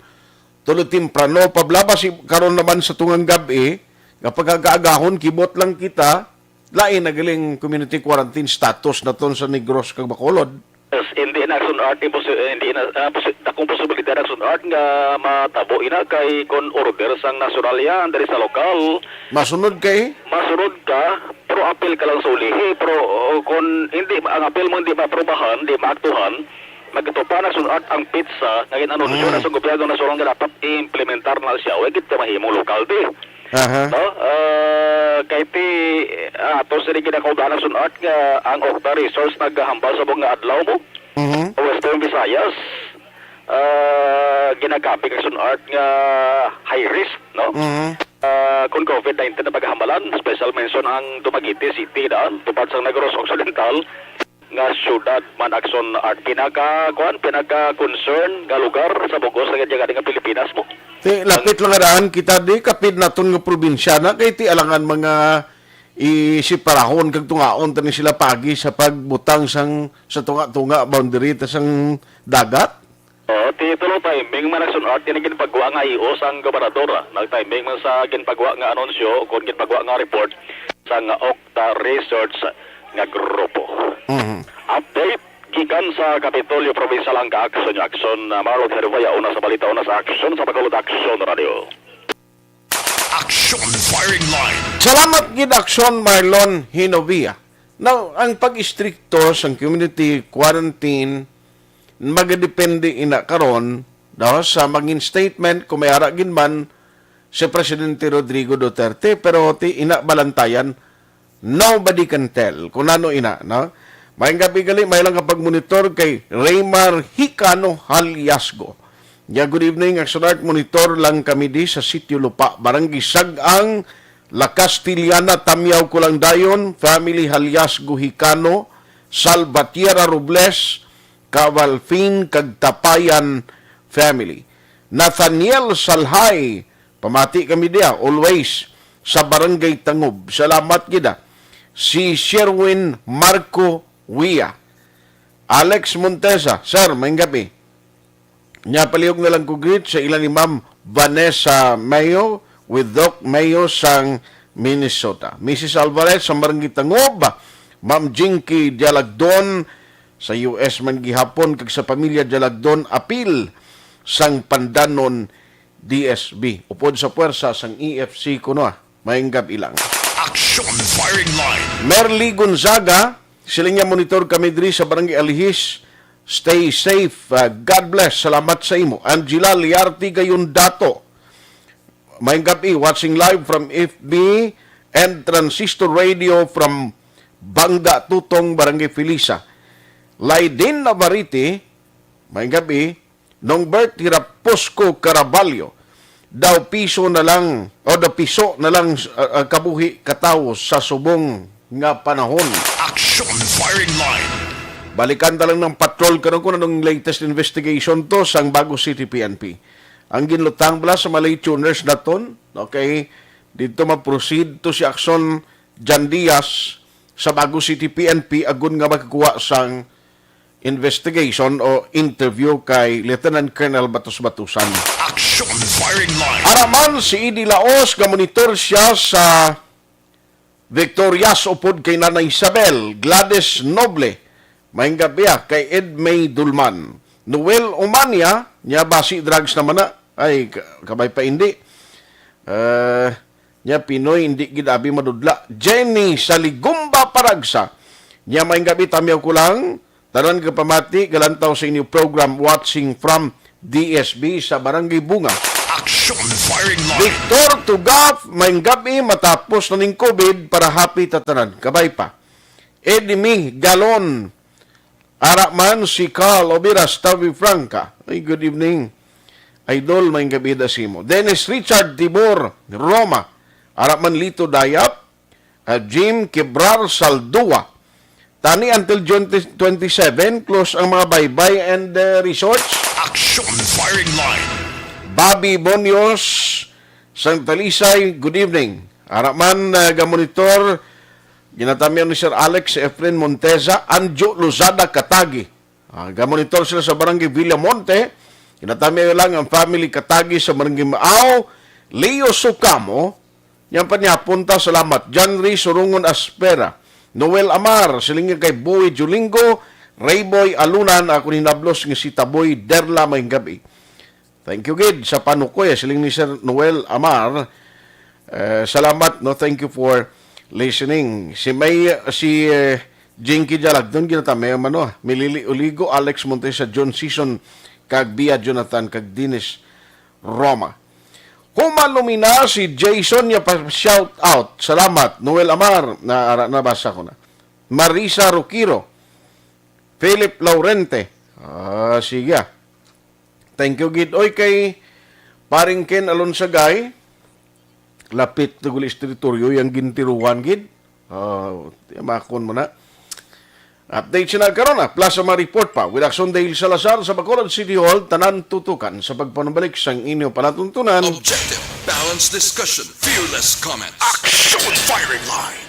tulad timprano pablaba si karon naman sa tungang gabi nga pagkagaagahon kibot lang kita lain nagaling community quarantine status naton sa Negros kag Bacolod. Yes, hindi na action art hindi na dakong posibilidad action art nga matabo ina kay kon order sang nasyonal yan dari sa lokal. Masunod ka pero apel ka lang sa ulihi pero kon hindi ang apel mo hindi maprobahan, hindi maaktuhan, magtupa na action art ang pizza ngin anunsyo na sa gobyerno nasyonal nga dapat i-implementar na siya wa gid mahimong lokal di. No? Kay ti ato sa ginakaudahan action art nga ang Octa Resource naghahambal sa mga adlaw mo. Western Visayas ginagabi action art nga high risk, no? Kung COVID-19 na paghambalan, special mention ang Dumaguete City daan, tupad sa Negros Occidental nga syudad man action art pinaka-concern nga lugar sa bugos nga nga Pilipinas mo. Ti lapit lang araan kita di kapid naton nga probinsya na kay ti alangan mga isiparahon kag tungaon tani sila pagi sa pagbutang sang sa tunga-tunga boundary ta sang dagat. Ti tulo timing man action art yan ginpagwa nga IO sang gobernador. Nag-timing man sa ginpagwa nga anunsyo kon ginpagwa nga report sang Octa Research nga grupo. Update gikan sa Kapitolyo Provincial ang Aksyon Marlon Hervaya una sa balita una sa Aksyon sa Bacolod Aksyon Radio. Aksyon Firing Line. Salamat gid Aksyon Marlon Hinovia. Now, ang pag-istrikto sa community quarantine magadepende ina karon daw sa maging statement kung may ara gin man si Presidente Rodrigo Duterte pero ti ina balantayan nobody can tell kung ano ina, no? May gabi gali, may lang kapag monitor kay Raymar Hicano Halyasgo. Yeah, good evening, Action Art. Monitor lang kami di sa Sitio Lupa, Barangay Sagang, La Castillana, Tamyaw Kulang Dayon, Family Halyasgo Hicano, Salvatierra Robles, Cavalfin, Kagtapayan Family. Nathaniel Salhay, pamati kami dia, always, sa Barangay Tangob. Salamat gida. Si Sherwin Marco Wia. Alex Montesa, sir, may gabi. Nya palihog na lang ko greet sa ilan ni Ma'am Vanessa Mayo with Doc Mayo sang Minnesota. Mrs. Alvarez sa Barangay Tangob, Ma'am Jinky Dialagdon sa US man gihapon kag sa pamilya Dialagdon apil sang Pandanon DSB. Upod sa puwersa sang EFC kuno. May gabi ilang. Aksyon Firing Line. Merly Gonzaga, sila niya monitor kami diri sa Barangay Alihis. Stay safe. God bless. Salamat sa imo. Angela Liarti gayon dato. May gabi, watching live from FB and Transistor Radio from Bangga Tutong, Barangay Felisa. Laydin Navarite, may gabi, Nongbert Hiraposco Caraballo. Daw piso na lang kabuhi katawo sa subong nga panahon. Aksyon Firing Line. Balikan ta lang ng patrol karon kung anong latest investigation to sang Bago City PNP. Ang ginlutang bala sa Malay tuners naton, okay, dito ma-proceed to si Aksyon Jan Diaz sa Bago City PNP agun nga makakuha sang investigation o interview kay Lieutenant Colonel Batos-Batusan. Aksyon Firing Line. Araman si Idi Laos, gamonitor siya sa Victorias upod kay Nanay Isabel, Gladys Noble, may gabi kay Edmay Dulman, Noel Umania, niya basi drugs naman na, ay kabay pa hindi. Nya Pinoy hindi gid abi madudla. Jenny sa Ligumba Paragsa. Nya maayong gabi tamiyaw ko lang. Tanan ka pamati galantaw sa inyong program watching from DSB sa Barangay Bunga. Aksyon firing line. Victor Tugaf, maayong gabi matapos na ning COVID para happy tatanan. Kabay pa. Edimi Galon. Araman si Carl Obiras, Tawi Franca. Ay, good evening. Idol, maayong gabi da simo. Dennis Richard Tibor, Roma. Araman Lito Dayap. Jim Quebrar Saldua. Tani until June 27, close ang mga baybay and resorts. Aksyon firing line. Bobby Bonios, Santalisay, good evening. Araman gamonitor, ginatamihan ni Sir Alex Efren Monteza, Anjo Lozada Katagi. Gamonitor sila sa Barangay Villamonte. Ginatamihan lang ang family Katagi sa Barangay Maaw. Leo Sukamo, yan pa niya, punta, salamat. John Ray Surungon Aspera. Noel Amar, silingin kay Boy Julingo, Rayboy Alunan, ako ni Nablos ng si Taboy Derla may gabi. Thank you, Gid, sa panukoy, siling ni Sir Noel Amar. Salamat, no, thank you for listening. Si Jinky Jalag, doon ginatami, Milili Uligo, Alex Montesa, John Season, kag Bia Jonathan, kag Dinis Roma. Humalumina si Jason niya pa shout out. Salamat. Noel Amar, nabasa ko na. Marisa Rukiro. Philip Laurente. Sige. Thank you, Gid. Oy, kay paring Ken Alonsagay. Lapit na gulis teritoryo yung gintiruan, Gid. Makon mo na. Update siya na karon plus ang report pa with Aksyon Dale Salazar sa Bacolod City Hall, tanan tutukan sa pagpanabalik sang inyo palatuntunan. Objective, balanced discussion, fearless comments. Aksyon firing line.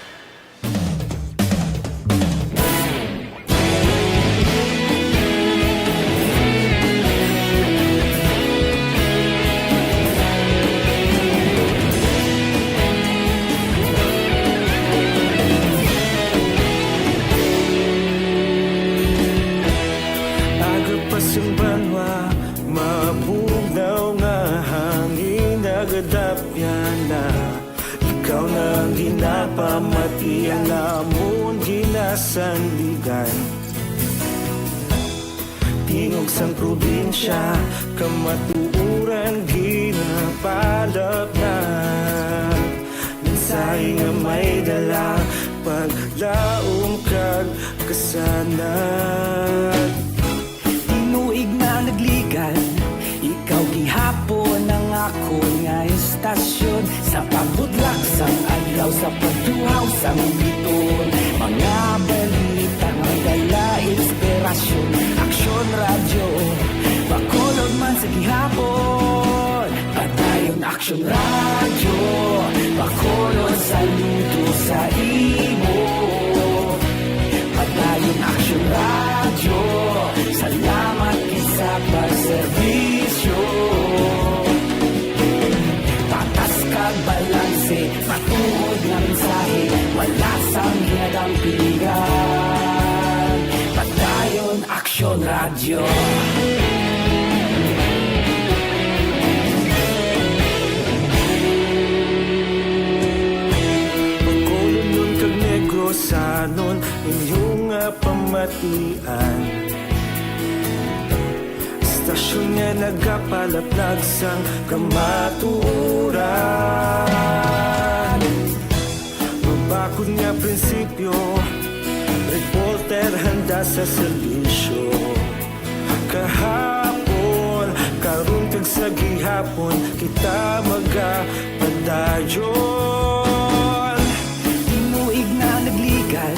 Ikaw nang ginapamati ang amon ginasandigan. Tingog sang probinsya, kamatuuran ginapalap na. Mensahe nga may dala, paglaom kag kasanat. Tinuig na nagligan, ikaw gihapon ang ako nga estasyon. Sa pagbutlak sang adlaw, sa pagtuhaw sang biton. Mga balita may dala inspirasyon. Aksyon radyo, Bacolod man sa gihapon. Padayon Aksyon radyo, Bacolod saludo sa imo. Padayon Aksyon radyo, salamat sa pagserbisyo. Patas kag balanse, matuod nga mensahe, wala sang ginadang piligan. Padayon Aksyon radyo. Bacolod nun kag Negrosanon, inyong pamatian. Stasyon nga nagapalaplag sang kamaturan. Mabakod nga prinsipyo, reporter handa sa serbisyo. Kahapon, karon kag sa gihapon, kita magapadayon. Tinuig na nagligan,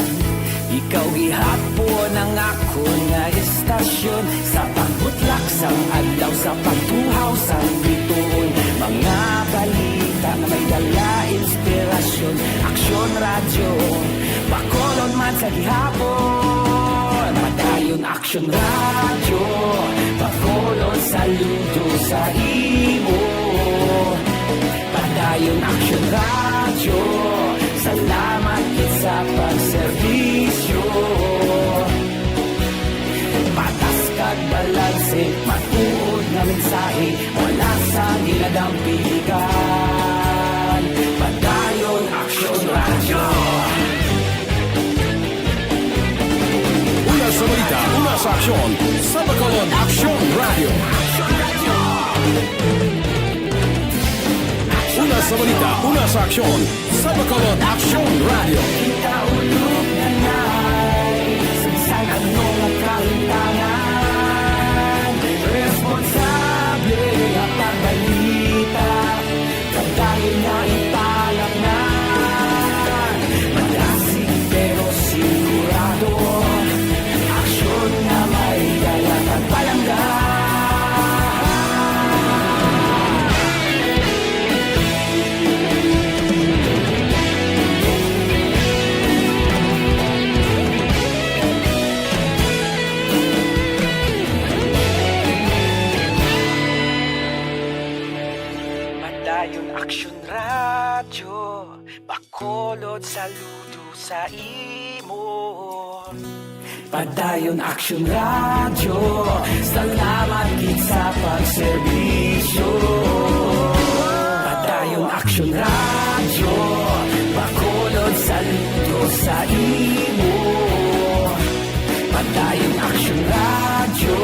ikaw gihapon ang ako nga estasyon. Sa pagbutlak sang adlaw, sa pagtuhaw sang biton. Mga balita na may dala inspirasyon. Aksyon radyo, Bacolod man sa gihapon. Padayon Aksyon radyo, Bacolod saludo sa imo. Padayon Aksyon radyo, salamat sa pagserbisyo. Patas kag balanse, matuod nga mensahe, wala sa ginadang piligan. aksyon sa Bacolod Aksyon Radio. Una sa balita, una sa aksyon sa Bacolod Aksyon Radio. Kaulog na na'y sagsang anong nagkaintangan. Responsable ang pagbalita, dahil na ipalang na. Malasig pero sigurado, aksyon na may dalang at palangga. Padayon Aksyon Radyo, Bacolod saludo sa imo. Padayon Aksyon Radyo, salamat gid sa pagserbisyo. Padayon Aksyon Radyo, Bacolod saludo sa imo. Padayon Aksyon Radyo,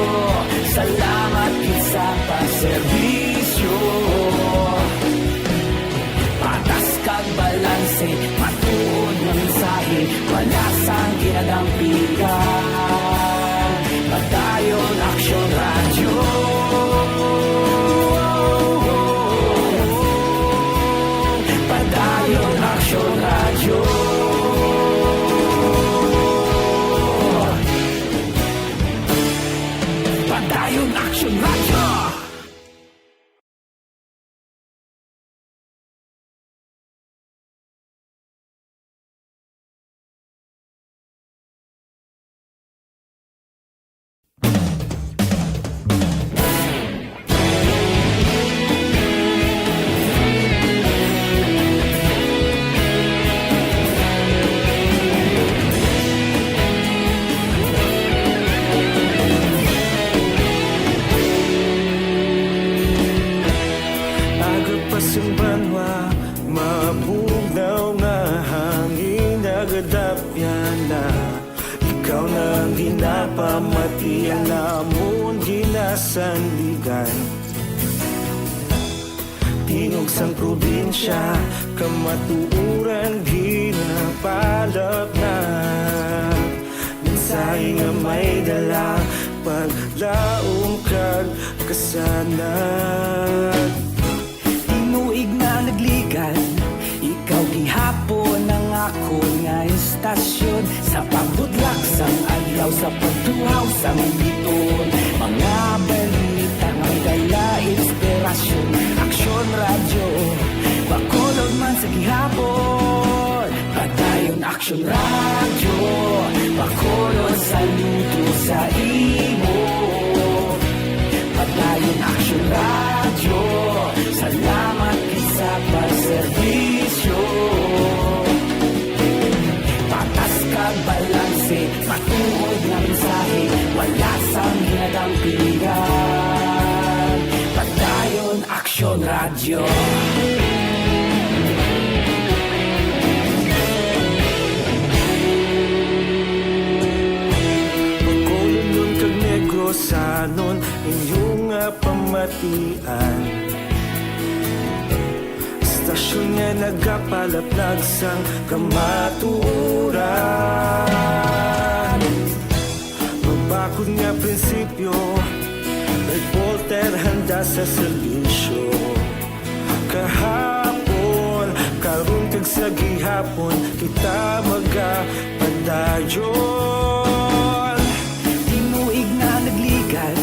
salamat gid sa pagserbisyo. Patas kag balanse, matuod ng mensahe, wala sang ginadampigan. Padayon Aksyon Radyo. Padayon Aksyon Radyo. Padayon Aksyon Radyo. Agapasumbanwa, mabugnaw nga hangin nagadapyan na. Ikaw nang ginapamatian namon ginasandigan. Tinog sang probinsya, kamatuuran ginapalap na. Mensahe nga may dala, paglaom kag kasanag. Tinuig na nagligan, ikaw gihapon ang ako nga istasyon. Sa pagbudlak sang adlaw, sa pagtuhaw sang biton. Mga balita may dala inspirasyon. Aksyon Radyo, Bacolod man sa gihapon. Padayon Aksyon Radyo, Bacolod saludo sa imo. Padayon Aksyon Radyo, salamat sa pagserbisyo. Patas kag balanse, matuod na mensahe, wala sang ginadampigan. Padayon Aksyon Radyo. Bacolod nun kag Negrosanon, inyong nga pamatian. Stasyon nga nagapalaplag sang kamatuuran. Mabakod nga prinsipyo, nag-Voltaire handa sa serbisyo. Kahapon, karon kag sa gihapon, kita magapadayon. Tinuig na nagligan,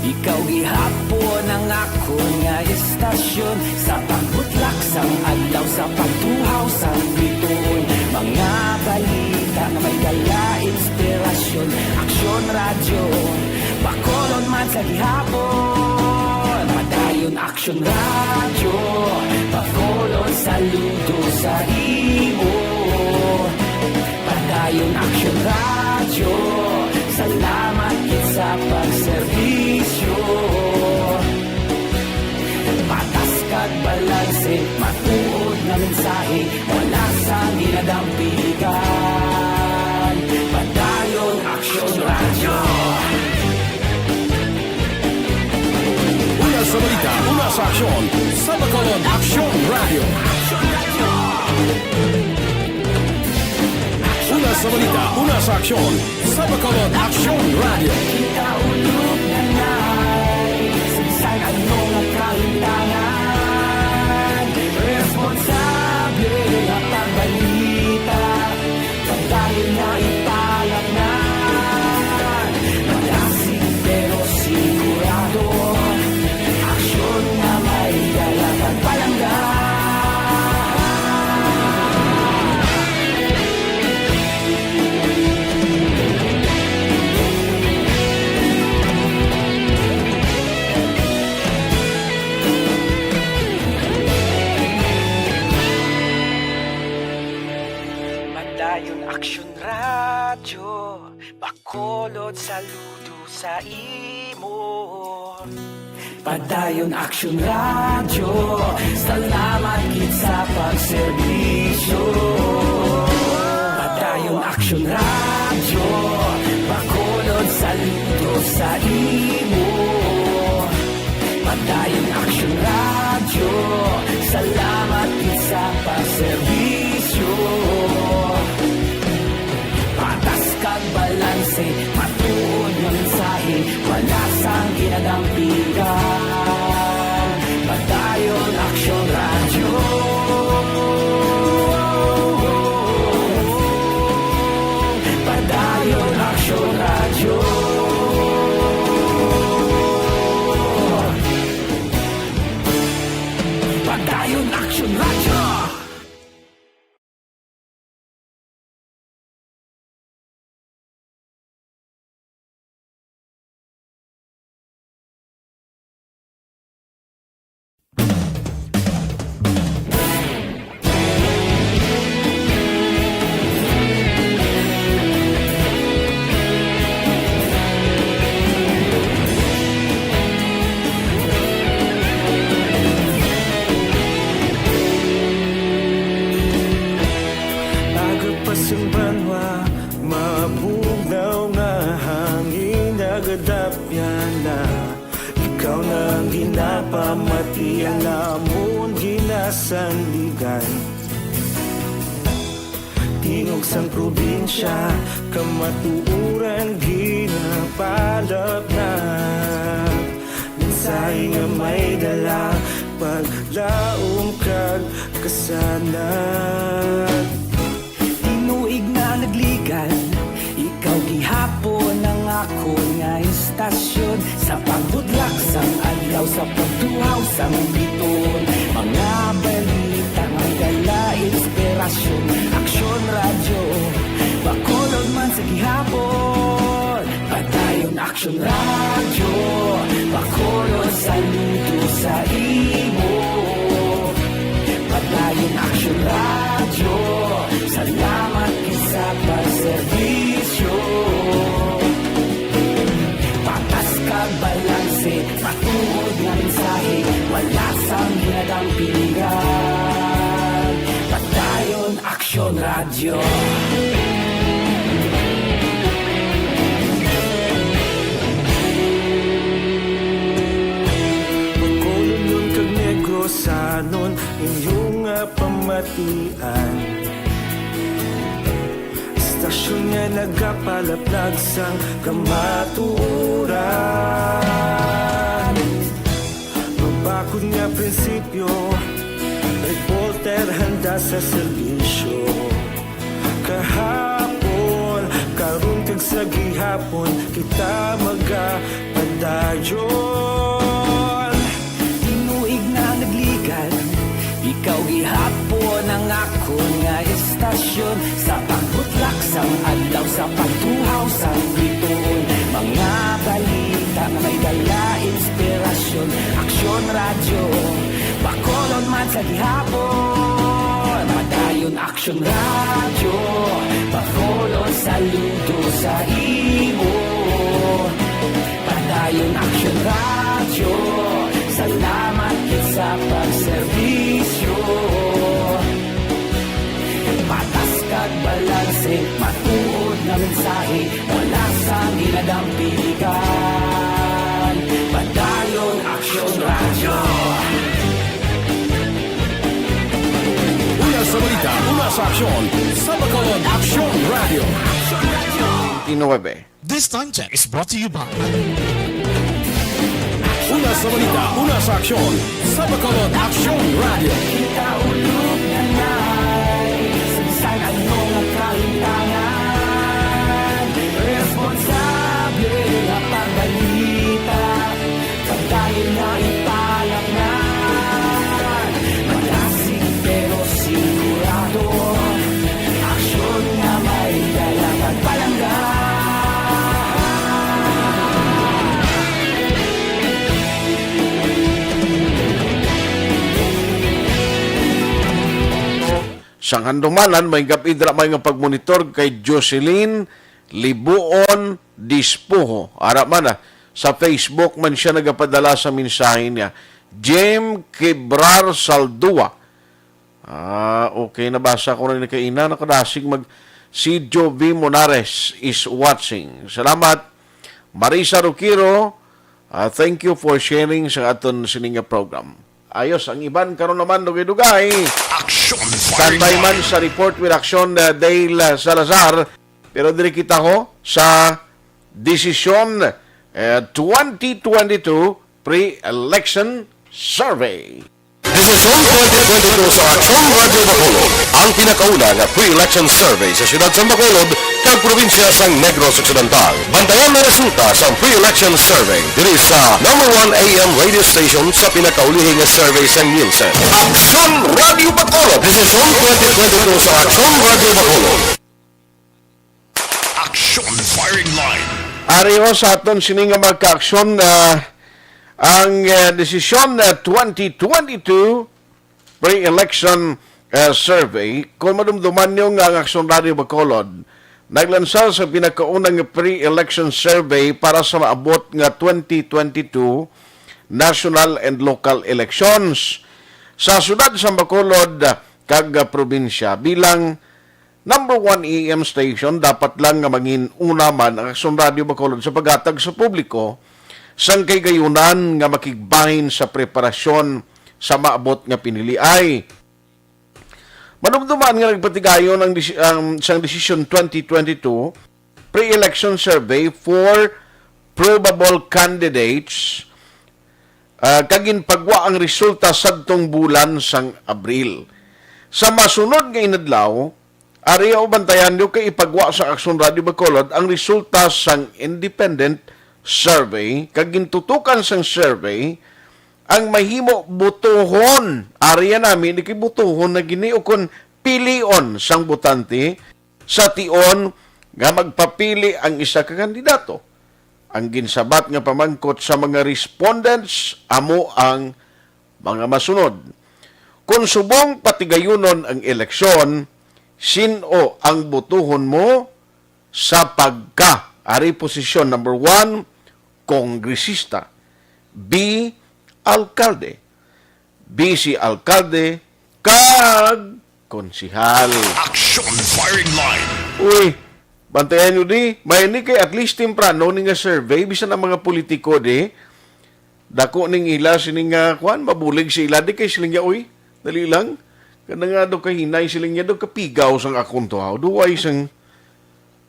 ikaw gihapon ang ako nga istasyon. Sa pagbutlak sang adlaw, sa pagtuhaw sang biton. Mga balita na may dala inspirasyon. Aksyon Radyo, Bacolod man sa gihapon. Padayon Aksyon Radyo, Bacolod saludo sa imo. Padayon Aksyon Radyo, salamat sa pagserbisyo. Patas kag balanse, matuod na mensahe, wala sang ginadampigan. Padayon Aksyon Radyo. sa aksyon sa Bacolod Aksyon Radio. Una sa balita, una sa aksyon sa Bacolod Aksyon Radio. Kaulog na na'y Sinsan ang mga kahintangan Responsable at pagbalita Pagdahil na ipalak na Malasig pero sigurado Aksyon na may dalang pagpalanggan Padayon Aksyon Radyo Bacolod saludo sa imo Padayon Aksyon Radyo Salamat kit sa pagserbisyo Padayon Aksyon Radyo Bacolod saludo sa imo Padayon Aksyon Radyo Salamat kit sa pagserbisyo Patas kag balanse Matuod ng mensahe Wala sang ginadampigan Padayon Aksyon Radyo Padayon Aksyon Radyo Padayon Aksyon Radyo Agapasang banwa, mabugnaw nga hangin nagadapyan na ikaw na ang ginapamatian namon ginasandigan Tingog sang probinsya, kamatuuran ginapalap na Mensahe nga may dala, paglaom kag kasanan Tinuig na nagligan Ikaw gihapon ang ako nga istasyon Sa pagbudlak sang adlaw Sa pagtuhaw sang biton Mga balita may dala inspirasyon Aksyon Radyo Bacolod man sa gihapon Padayon Aksyon Radyo Bacolod saludo sa imo Padayon Aksyon Radyo Salamat sa pagserbisyo Patas kag balanse Matuod nga mensahe Wala sang ginadampigan Padayon Aksyon Radyo Bacolod nun kag Negrosanon inyong pamatian Istasyon nga nagapalaplag sang kamatuuran Mabakod nga prinsipyo Reporter handa sa serbisyo Kahapon, karon kag sa gihapon Kita magapadayon Tinuig na nagligan Ikaw gihapon ang ako nga istasyon Sa pagbutlak sang adlaw Sa pagtuhaw sang biton Mga balita na may dala inspirasyon Aksyon Radyo Bacolod man sa gihapon Padayon Aksyon Radyo Bacolod saludo sa imo Padayon Aksyon Radyo Salamat kit sa pagserbisyo Patas kag balanse Matuod na mensahe Wala sa ginadampigan Padayon Aksyon Radyo una sa aksyon sa Bacolod Aksyon Radio. 29. This time check is brought to you by Una sa balita, una sa aksyon sa Bacolod Aksyon Radio. Kaulog na nais Saan anong ang kahintangan Responsable na pagbalita Pagdahil na ipalak na Malasig pero sigurado Aksyon na may dalang at palangga Sang handumanan, may gapidra may nga pagmonitor kay Jocelyn Libuon Dispuho. Ara man sa Facebook man siya nagapadala sa mensahe niya. Jem Quebrar Saldua. Okay, nabasa ko na ni kaina. Nakadasig si Jovi Monares is watching. Salamat. Marisa Rukiro, thank you for sharing sa aton sininga program. Ayos, ang iban karon naman dugay-dugay. Aksyon Standby man sa report with Aksyon Dale Salazar. Pero diri kita ko sa Desisyon 2022 Pre-Election Survey. Desisyon 2022 sa Aksyon Radio Bacolod, ang pinakauna nga pre-election survey sa siyudad sa Bacolod kag probinsya sang Negros Occidental. Bantayan na resulta sa pre-election survey diri sa number 1 AM radio station sa pinakaulihing nga survey sang Nielsen. Aksyon Radio Bacolod. Desisyon 2022 sa Aksyon Radio Bacolod. Aksyon Firing Line. Ariyo sa aton sininga magka-aksyon ang Desisyon 2022 Pre-Election Survey. Kung madumduman nyo nga ang Aksyon Radio Bacolod, naglansar sa pinakaunang pre-election survey para sa maabot nga 2022 national and local elections sa sudad sa Bacolod kag probinsya. Bilang number 1 AM station, dapat lang nga mangin una man ang Aksyon Radio Bacolod sa paghatag sa publiko sang kay gayunan nga makigbahin sa preparasyon sa maabot nga piniliay. Manumduman nga nagpatigayon ang sang Decision 2022 pre-election survey for probable candidates kagin pagwa ang resulta sadtong bulan sang Abril. Sa masunod nga inadlaw, ariya bantayan nyo kay ipagwa sa Aksyon Radio Bacolod ang resulta sang independent survey, kag gintutukan sang survey, ang mahimo butuhon, area namin, ikibutuhon na giniukon pilion sang butante sa tion nga magpapili ang isa ka kandidato. Ang ginsabat nga pamangkot sa mga respondents, amo ang mga masunod. Kung subong patigayunon ang eleksyon, sino ang butuhon mo sa pagka? Ari posisyon number 1, kongresista. B, alkalde. B, si alkalde. Kag, konsihal. Aksyon Firing Line. Uy, bantayan nyo di. May ni kay at least temprano ni nga survey, bisan ang mga politiko di, dako ning ila sining nga, kuan, mabulig si ila di kay siling nga, uy, dali lang. Kada nga do kahinay siling nga do kapigaw sang akong to. Duway sang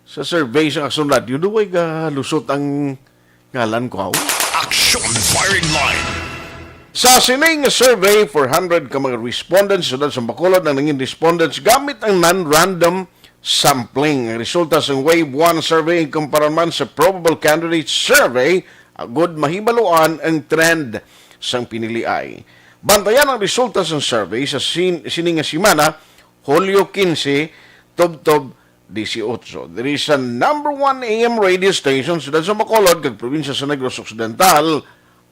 sa survey sa Aksyon Radio, duway ga lusot ang ngalan ko. Aksyon Firing Line. Sa sining survey, 400 ka mga respondents sa Bacolod na nanging respondents gamit ang non-random sampling. Ang resulta sa Wave 1 survey kumpara man sa probable candidates survey, agud mahibaluan ang trend sang piniliay. Bantayan ang resulta sa survey sa sining simana, Hulyo 15, Tubtob 18. There is a number 1 AM radio station sa Bacolod, kag probinsya sa Negros Occidental,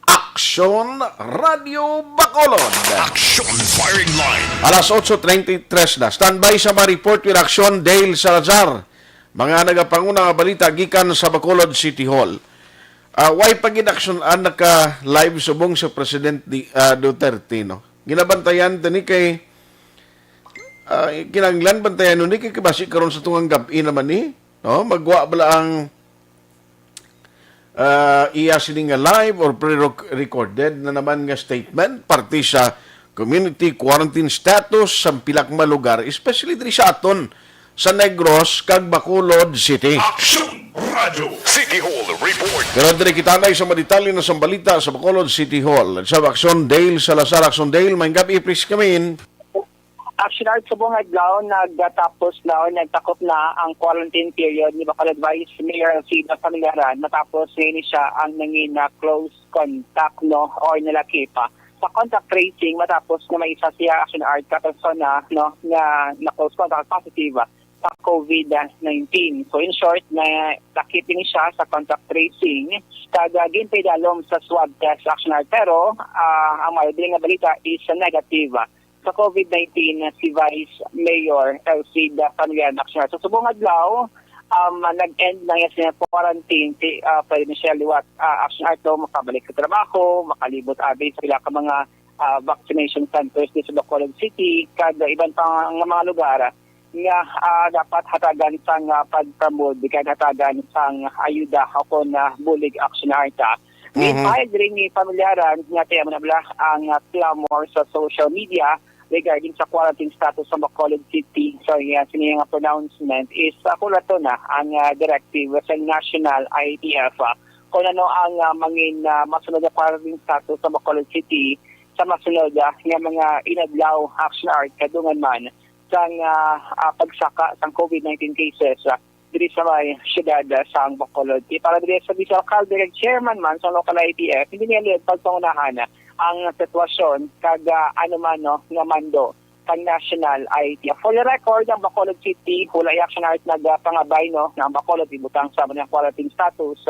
Aksyon Radio Bacolod. Aksyon Firing Line. Alas 8:33 na. Standby sa ma-report with Aksyon Dale Salazar. Mga nagapanguna nga balita gikan sa Bacolod City Hall. Way paginaksyonan naka-live subong sa President Duterte, no? Ginabantayan tani kay kinanglan bantayan ni kay basi karon sa tungang gabi naman ni, no? Magwa bala ang iya sining nga live or pre-recorded na naman nga statement parte sa community quarantine status sa pilak malugar, especially diri sa aton sa Negros kag Bacolod City. Aksyon Radio City Hall Report. Pero diri kita na sa maditalyo na sambalita sa Bacolod City Hall. Sa Aksyon Dale, Salazar Aksyon Dale, may gabi please kami. Action Art sa buong adlaw, nagtatapos na o nagtakop na ang quarantine period ni Bacolod Vice Mayor Sida Pamilaran matapos ngayon siya ang nangin na close contact no or nalaki pa. Sa contact tracing matapos na may isa siya Action Art kapersona no na close contact positive sa COVID-19. So in short, na nakiting siya sa contact tracing, kagagin pedalom sa swab test Action Art, pero ang madaling na balita is negative sa COVID-19 si Vice Mayor Elcida Familiar Action Art. So subong adlaw, nag-end na yan sa quarantine, pwede na siya liwat Action Art makabalik sa trabaho, makalibot abay sa ilang mga vaccination centers dito sa Bacolod City, kada ibang pang mga lugar nga dapat hatagan sang pagpramod, kaya hatagan sang ayuda ako na bulig Action Art. Meanwhile, ni pamilyaran nga tayo manabla ang clamor sa social media regarding sa quarantine status sa Bacolod City. So, siniyang pronouncement is ako na to na ang directive sa National ITF. Kung ano ang mangin masunod na quarantine status sa Bacolod City sa masunod nga mga inadlaw Action Art kadungan man sang pagsaka sang COVID-19 cases diri sa may siyudad sa Bacolod. Para diri sa Vice Alcalde Chairman man sa local ITF, hindi niya lihat pagpangunahan ang sitwasyon kag ano man no nga mando kang National ITF. For the record, ang Bacolod City hulay Action Art nagpangabay no nga ang Bacolod ibutang sa mga quarantine status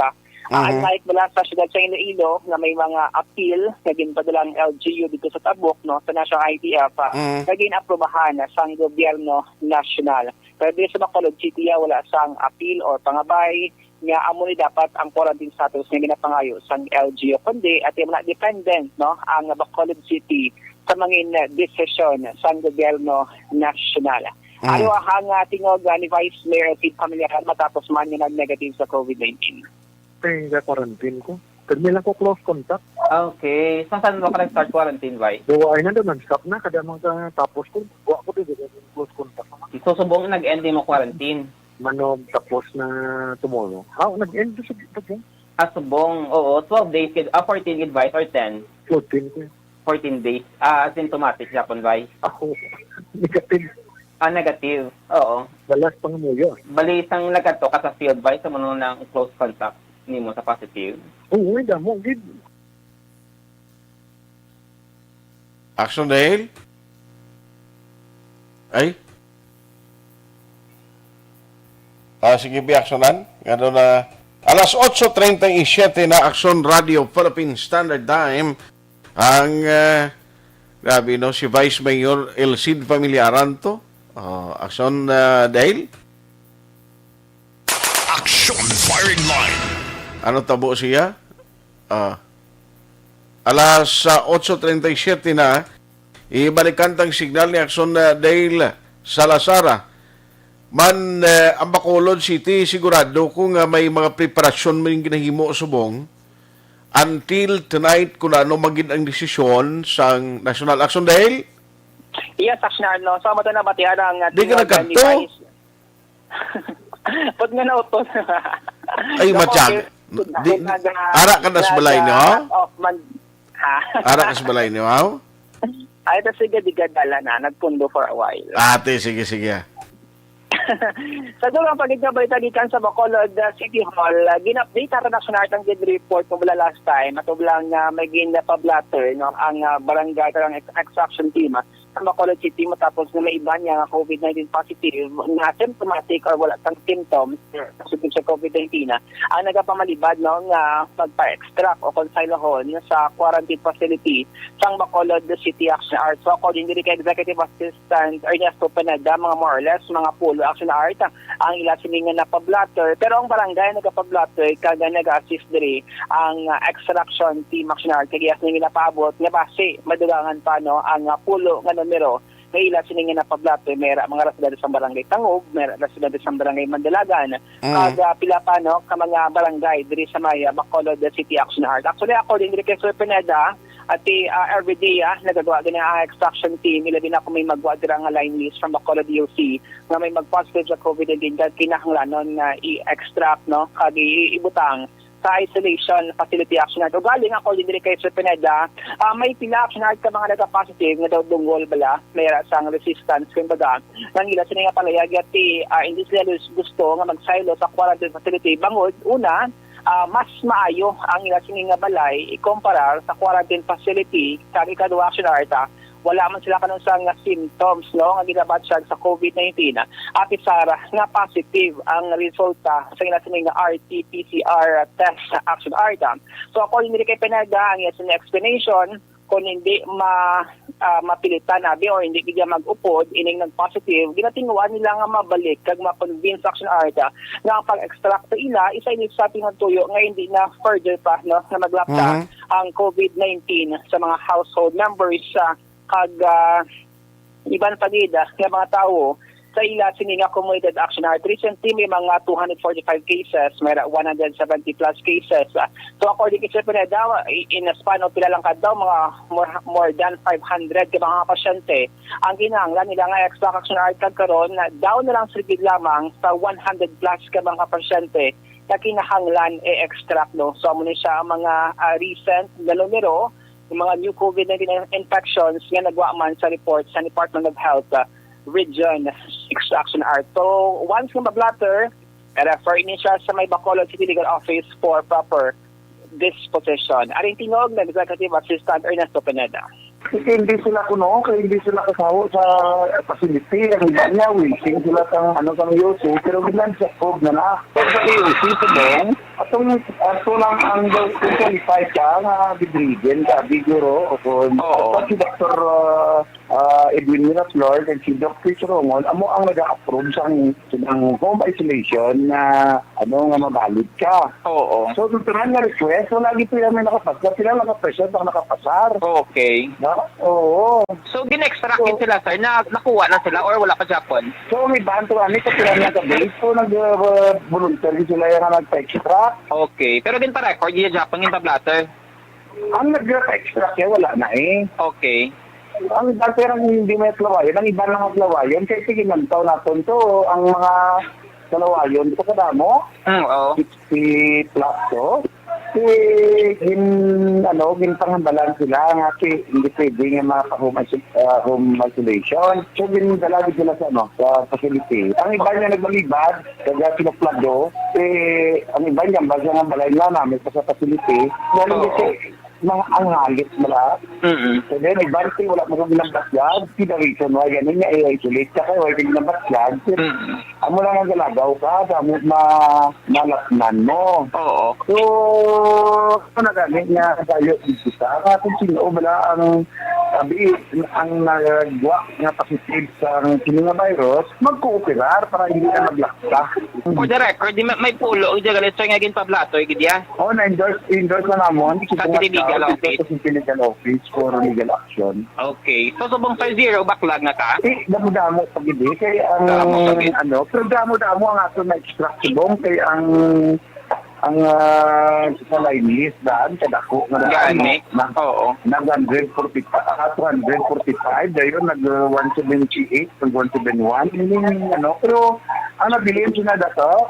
unlike mula sa siyudad sa Iloilo na may mga appeal na ginpadalang LGU dito sa Tabuk no sa National ITF naging aprobahan sa gobyerno nasyonal. Pero dito sa Bacolod City wala sang appeal or pangabay nga amo ni dapat ang quarantine status nga ginapangayo sang LGU kundi at yung dependent no ang Bacolod City sa mga desisyon sang gobyerno nasyonal. Ano ang tingog ni Vice Mayor Sid Pamilaran matapos man nga nag-negative sa COVID-19? Sa quarantine ko. Pero lang ko close contact. Okay. Saan mo ka nag-start quarantine, Vai? Ay na doon, nag-stop na. Kada mga tapos ko, buwa ko dito close contact. So, subong nag-end mo quarantine? Manog, tapos na tomorrow. Nag-end sa dito. Subong, oo. 12 days, 14 advice or 10? 14 ko. 14 days. Asymptomatic Japon, Vai? Ako, negative. Negative. Oo. Balas pang muyo. Bali, isang nagkato ka sa field, Vai, sa mga ng close contact ni mo sa positive? Oo, hindi mo. Action Dale? Ay? Sige, bi-actionan. Gano'n na. Alas 8:37 na Aksyon Radio Philippine Standard Time. Ang, grabe no, si Vice Mayor Elcid Pamilaran to. Aksyon Dale? Action Firing Line. Ano tabo siya? Alas 8:37 na, ibalikan tang signal ni Aksyon Dale Salazar. Man, ang Bacolod City, sigurado kung may mga preparasyon mo yung ginahimo subong until tonight kung ano maging ang desisyon sa National Action Dale? Yes, Action Art, no? So, na batihan ang di ka nagkanto? Pag nga nautos. Ay, matyan. Ara ka na sa balay niyo, ha? Ara ka sa balay niyo, ha? Ay, ito sige, di gadala na. Nagpundo for a while. Ate, sige. Sa dulang pagignabalita gikan sa Bacolod City Hall, gin-update ang Action Art ang report mula last time. Matublang may gin-pablatter no, ang barangay karang extraction team sa Bacolod City matapos na may iba niya COVID-19 positive na symptomatic or wala kang symptoms positive sa COVID-19 ang nagapamalibad no, nga magpa-extract o konsilohon sa quarantine facility sa Bacolod City Action Art. So according to the Executive Assistant Ernesto Pineda, mga more or less mga pulo Action Art ang ila siningan na pablatter pero ang barangay nagpa-blatter kaga nag-assist diri ang extraction team Action Art kaya siningan na paabot nga base madugangan pa no ang pulo nga numero may ila siningan na pablatter mera mga residente sa barangay Tangog, mera residente sa barangay Mandalagan kaga pila pa no ka mga barangay diri sa may Bacolod City Action Art. Actually according to kay Sir Pineda At everyday, nagagawa din ang extraction team, ilabi na kung may magwa dira nga line list from Bacolod DOC nga may mag-positive sa COVID-19 kad kinahanglanon nga i-extract, no, kag ibutang sa isolation facility action art. O galing ako din kay Sir Pineda, may pila action art ka mga nagka-positive nga daw dunggol bala, may sang resistance kung baga. Nang ila sila nga palayag at hindi sila gusto nga mag-silo sa quarantine facility. Bangod, una, mas maayo ang ila sila nga balay ikumparar sa quarantine facility sa ikaduha action art. Wala man sila kanang nga symptoms, no, nga ginabatsyag sa COVID-19. At isara nga positive ang resulta sa ila sila nga RT-PCR test sa action art. So according nila kay Pineda, ang iyang explanation kung hindi mapilitan nabi or hindi kaya mag-upod, ining nag-positive, ginatinguan nila nga mabalik kag ma-convince action art nga ang pag-extract sa ila, isa ini sa tingog tuyo nga hindi na further pa, no, na maglapta ang COVID-19 sa mga household members kag iban pagida nga mga tao sa ila sini nga community action art. Recently may mga 245 cases, may 170 plus cases. So according to Sir Pineda, in a span of pila lang daw mga more than 500 ka mga pasyente ang ginahanglan nila nga extra action art karon na down na lang sigid lamang sa 100 plus ka mga pasyente na kinahanglan e-extract, no. So muna siya ang mga recent na numero, yung mga new COVID-19 infections nga nagwa man sa report sa Department of Health Region 6 Action Art. So, once nga mablatter, refer niya siya sa may Bacolod City Legal Office for proper disposition. Aring tinog ng Executive Assistant Ernesto Pineda. Kasi hindi sila kuno, kaya hindi sila kasawa sa facility. Ang iba niya, wishing sila kang yoso, pero bilang sa code na. Pero sa yoso, sabong, ato lang ang qualify ka nga bidrigen, ka biguro, o kung si Dr. Edwin Miraflor and si Dr. Chirongol, amo ang nag-approve sa home isolation na nga mabalid ka. Oo. So, tutunan nga request, so lagi sila may nakapasar, sila nakapresent ang nakapasar. Okay. Oo. So, gin-extractin sila, sir, na nakuha na sila or wala pa Japon? So, may banto ani sa sila naka-base, so nag-voluntary sila yung nag-extract. Okay. Pero din pa record, yung Japon yung tablater? Ang nag-extract yan, wala na eh. Okay. Ang dati hindi may klawayon, ang iba lang ang klawayon, kaya sige nantaw natin to, ang mga klawayon, ito kadamo, 60 plus to, ginpanghambalan sila nga hindi pwede nga mga home isolation. So, gindalag sila sa facility. Ang iba niya nagbalibad, kaya sinuplado, ang iba niya, basta nga balay na namin sa facility, mga anghalit mala. So then, ibanti, wala mo kong ginambasyag. The reason why ganun niya i-isolate ka kayo, wala ginambasyag. Amo lang ang galagaw ka, gamot malatnan mo. Oo. So, nagamit niya tayo isa. Kung sino, wala ang sabi, ang nagwa nga positive sa virus, mag-cooperar para hindi na maglakta. For the record, may pulo, galit nga ginpablato, gidya? Oo, na-endorse na namon. Sa legal office? Sa legal office for legal action. Okay. So, subong 5-0, backlog na ka? Damo-damo pag-ibig. Kaya pero damo-damo ang ato na-extract subong. Kaya sa line list daan, kadako na nag 145, dayon nag-178, nag-171, pero ang nabilin sila dato,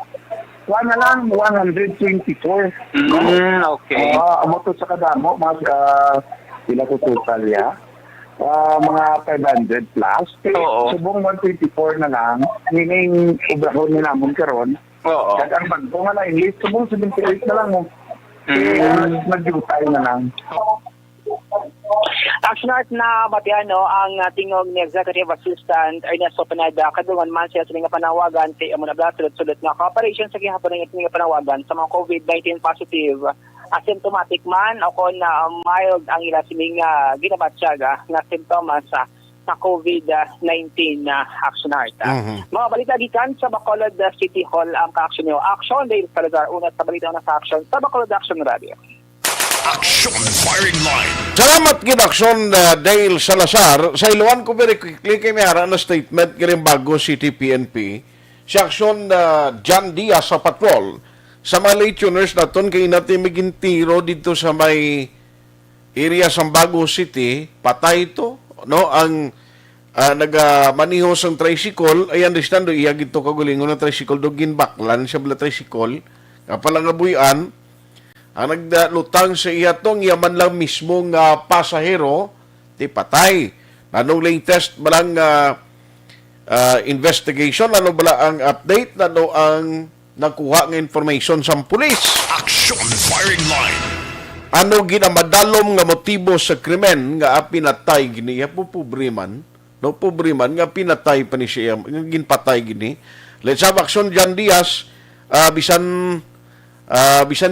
wala lang 124. Okay. Amo to sa kadamo, sila to total ya. Mga 500 plus. Subong 124 na lang, meaning ubrahon nila namon karon. Oo. Kaya ang bagong na English, subong 78 na lang mo. Nag-jutay na lang. Action art na batiano ang tingog ni Executive Assistant Ernesto Pineda kadungan man siya sa nga panawagan kay amo na sulit nga cooperation sa gihapon ng nga panawagan sa mga COVID-19 positive asymptomatic man o kon na mild ang ila sining ginabatyaga nga simptomas sa COVID-19 action art. Mga balita gikan sa Bacolod City Hall ang ka-action nyo. Aksyon, Dale Salazar, unat sa balita na sa action sa Bacolod Action Radio. Aksyon Firing Line. Salamat gid Aksyon Dale Salazar. Sa iluwan ko very quickly kay may hara na statement kiring bago City PNP. Si Aksyon John Diaz sa patrol. Sa mga late tuners naton kay natin maging tiro dito sa may area Sambago City, patay ito, no? Ang nagamaniho sang tricycle, I understand do iya gito kagulingon ng tricycle do ginbaklan siya bala tricycle, kapala nga buyan, ang naglutang sa iya tong yaman lang mismo nga pasahero, di patay. Anong latest balang investigation, ano bala ang update, ano ang nakuha ng information sa pulis? Aksyon firing line. Ano ginamadalom nga motibo sa krimen nga pinatay gini ya pubriman, no pubriman nga pinatay pa ni siya, nga ginpatay gini. Let's have action Jan Diaz, bisan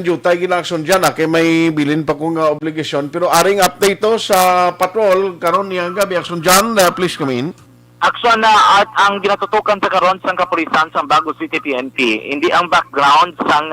jutay ginaksyon dyan, kay may bilin pa kong obligasyon, pero aring update to sa patrol karon niya gabi. Aksyon dyan, please come in. Aksyon na at ang ginatutukan sa karon sang kapulisan sa Bago City PNP. Hindi ang background sang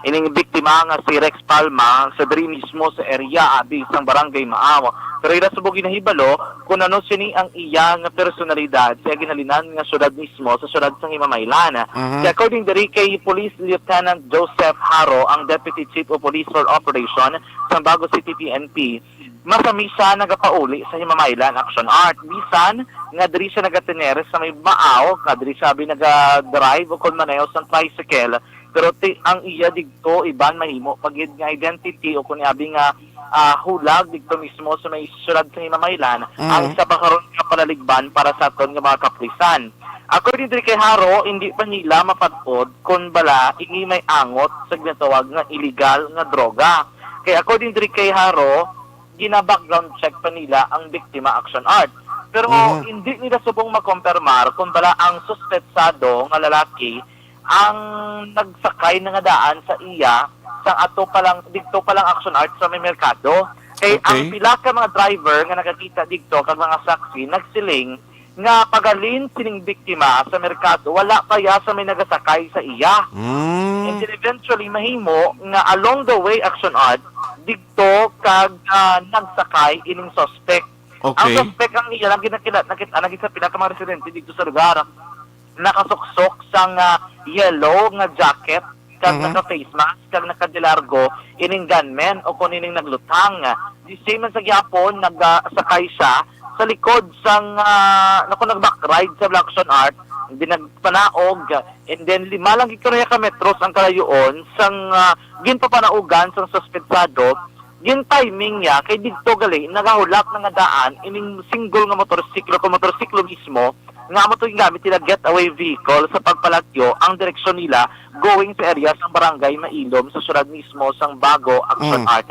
ining biktima nga si Rex Palma sa diri mismo sa area abi sang barangay Maaw. Pero ila subog ginahibalo kung ano sini ang iya nga personalidad sa ginhalinan nga syudad mismo sa syudad sang Himamaylan. Kaya according diri kay Police Lieutenant Joseph Haro, ang Deputy Chief of Police for Operation sa Bago City PNP, masami siya nagapauli sa Himamaylan Action Art. Bisan nga diri siya nagatener sa may Maaw, nga diri siya naga-drive o kung manayo sa tricycle. Pero ang iya digto iban mahimo pagid nga identity o kun abi nga hulag digto mismo sa may syudad sa Himamaylan ang sa bakaron nga palaligban para sa aton nga mga kapulisan. According diri kay Haro, hindi pa nila mapatod kung bala ingi may angot sa ginatawag nga illegal nga droga. Kaya according diri kay Haro, gina-background check pa nila ang biktima Action Art. Pero hindi nila subong makompirmar kung bala ang suspetsado nga lalaki ang nagsakay na nga daan sa iya sa ato palang dito palang Action Art sa may merkado. Kay ang pila ka mga driver nga nakakita dito kag mga saksi nagsiling nga pagalin sining biktima sa merkado wala pa ya sa may nagasakay sa iya. And then eventually mahimo nga along the way Action Art dito kag nagsakay ining suspect. Ang suspect ang iya lang ginakilat nakita sa pila ka mga residente dito sa lugar. Nakasuksok sang yellow nga jacket kag naka-face mask kag naka-delargo ining gunman o kung ining naglutang. Di same sa gyapon nagsakay siya sa likod sang nag-back ride sa Aksyon Art, hindi nagpanaog, and then 5 lang gikaraya ka metros ang kalayoon sang ginpapanaugan sang suspetsado. Gin timing niya kay didto gali nagahulak na nga daan ining single nga motorsiklo mismo nga mo to gamit nila getaway vehicle sa pagpalagyo ang direksyon nila going sa area sang barangay Mailom sa syudad mismo sang Bago Action Art.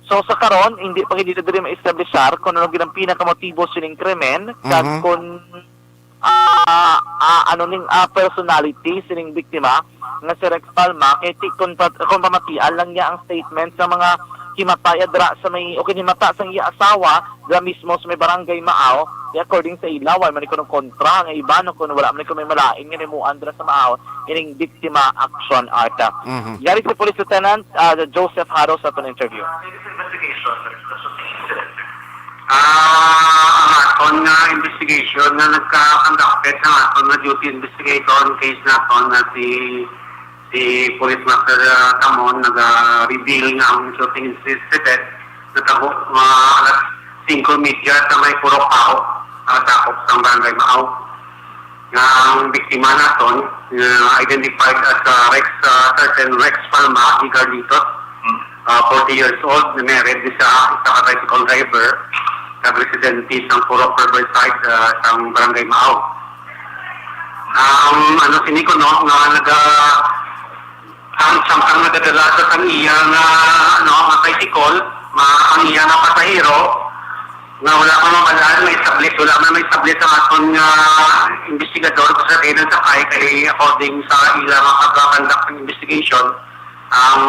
So sa karon hindi pa dito diri ma-establishar kung ano ginang pinakamotibo sining krimen kag kung ano ning personality sining biktima nga si Rex Palma kay kung pamatian lang niya ang statement sa mga himatay adra sa may himata sang iya asawa dra mismo sa may barangay Maaw. According sa ilaw ay man ikuno kontra nga iba no kun wala man ikuno may malain nga nimo andra sa Maaw ining biktima Action Art. Yari si Police Lieutenant Joseph Haro sa atong interview. Aton nga investigation na nagka-conducted ng aton na duty investigator case naton na si Police Master Tamon nag-reveal nga ang shooting incident na tabo alas 5 media sa may puro kao takop sa barangay Maaw. Nga ang biktima naton identified as certain Rex Palma Igarlitos, 40 years old, na married sa tricycle driver na residente sa Puro Riverside sa barangay Maaw. Siniko no nga ang samtang nagadala sa kang iya nga tricycle, ang iya nga pasahero, nga wala pa mamalaan, may tablet sa aton nga investigador ko sa kainan sa kay according sa ila nga pagkakandak ng investigation, ang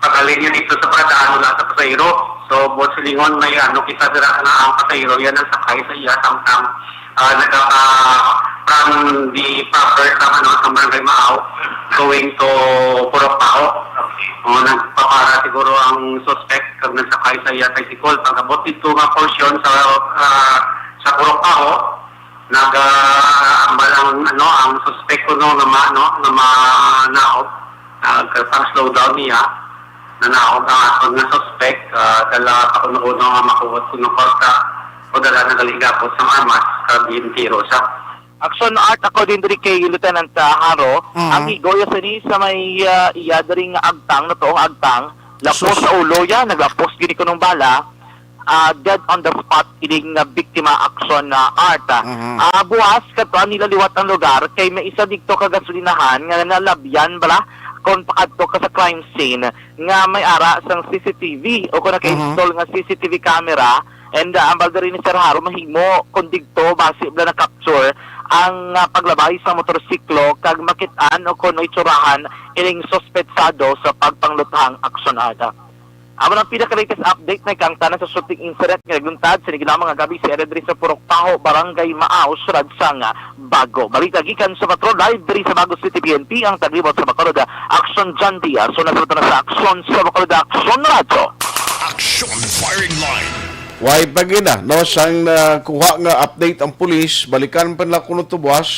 pagaling niya dito sa pagdaan wala sa pasahero. So, both silingon may kita dira na ang pasahero yan ang sakay sa iya samtang from the proper sa barangay Maaw going to Purokpao. Nagpapara siguro ang suspect kag nagsakay sa iya tricycle. Pagabot dito nga portion sa Purokpao, ang suspect ko na manaog, pang slow down niya. nanaog ang aton nga suspect, dala kakuno-kuno nga makuot kuno korta o dala nagaliga po sa armas kabin tiro sa Aksyon art according to kay Lieutenant Haro, ang higoya sa ni sa may iyadaring agtang na to, agtang, lapos sa ulo yan, naglapos gini ko ng bala, dead on the spot, ining biktima aksyon na art. Buwas, kato, nilaliwat ang lugar, kay may isa dito kagasolinahan, nga nalabyan bala, kung pakadto ka sa crime scene, nga may ara sang CCTV, o kung naka-install nga CCTV camera, and ang balda rin ni Sir Haro, mahimo, kung digto, base bala na capture, ang paglabay sa motorsiklo kag makitaan o kuno itsurahan ining sospetsado sa pagpanglutang aksyon ada. Amo ang pinaka-latest update na kang tanan sa shooting incident nga nagluntad sa nigila mga gabi sa Eredri sa Purok Paho, Barangay Maaw, Surad sang Bago. Balita gikan sa Patrol live diri sa Bago City PNP ang taglibot sa Bacolod Aksyon John Diaz. So nasunod na sa Aksyon sa Bacolod Aksyon Radio. Aksyon firing line. Why pagina, no, sang kuha nga update ang pulis, balikan pa nila kuno tubuas,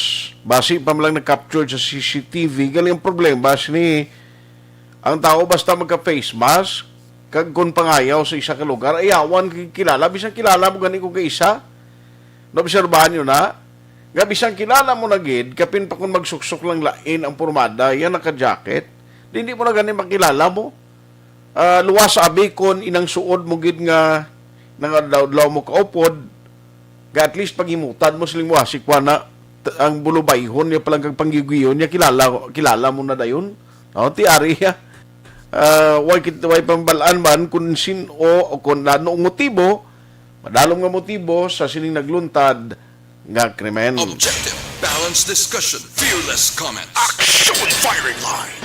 basi pa lang na-capture sa CCTV, gali ang problema, basi ni, ang tao basta magka-face mask, kag kung pangayaw sa isa ka lugar, ayawan kilala, bisang kilala mo gani ko ka isa, naobserbahan nyo na, nga bisang kilala mo na gid, kapin pa kung magsuksok lang lain ang pormada, yan naka-jacket, hindi mo na gani makilala mo, luwas sa abikon, inang suod mo gid nga, nang adlaw mo kaupod, at least pag-imutan mo siling mo asikwa na ang bulubayhon niya palang kag panggigiyon niya kilala mo na dayon. Ti ari ya. Way pambalaan man kung sin o kung anong motibo, madalom nga motibo sa sining nagluntad nga krimen. Objective, balanced discussion, fearless comment. Aksyon firing line.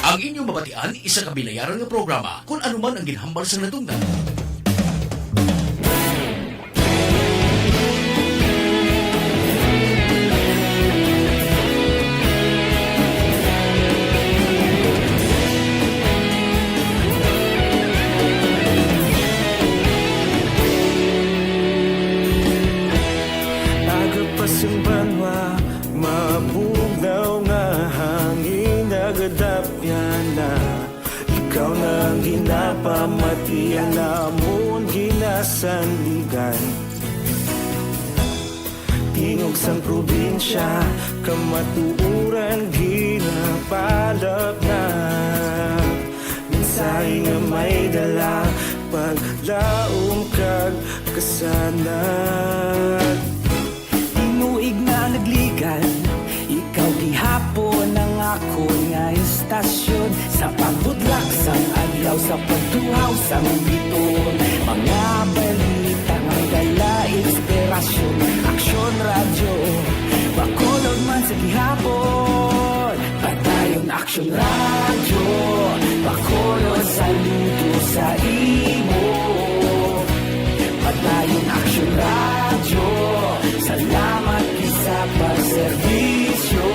Ang inyong mabatian, isa kabilayaran nga programa kung anuman ang ginhambal sa natungdan. Banwa, mabugnaw nga hangin nagadapyan na ikaw na ginapamatian namon ginasandigan tingog sang probinsya kamatuuran ginapalap na mensahe nga may dala paglaom kag kasanat tuig na nagligan, ikaw gihapon ang ako nga istasyon sa pagbudlak sang adlaw sa pagtuhaw sang biton mga balita nga dala inspirasyon aksyon radyo bakolod man sa gihapon padayon aksyon radyo bakolod saludo sa imo padayon aksyon radyo salamat sa pagserbisyo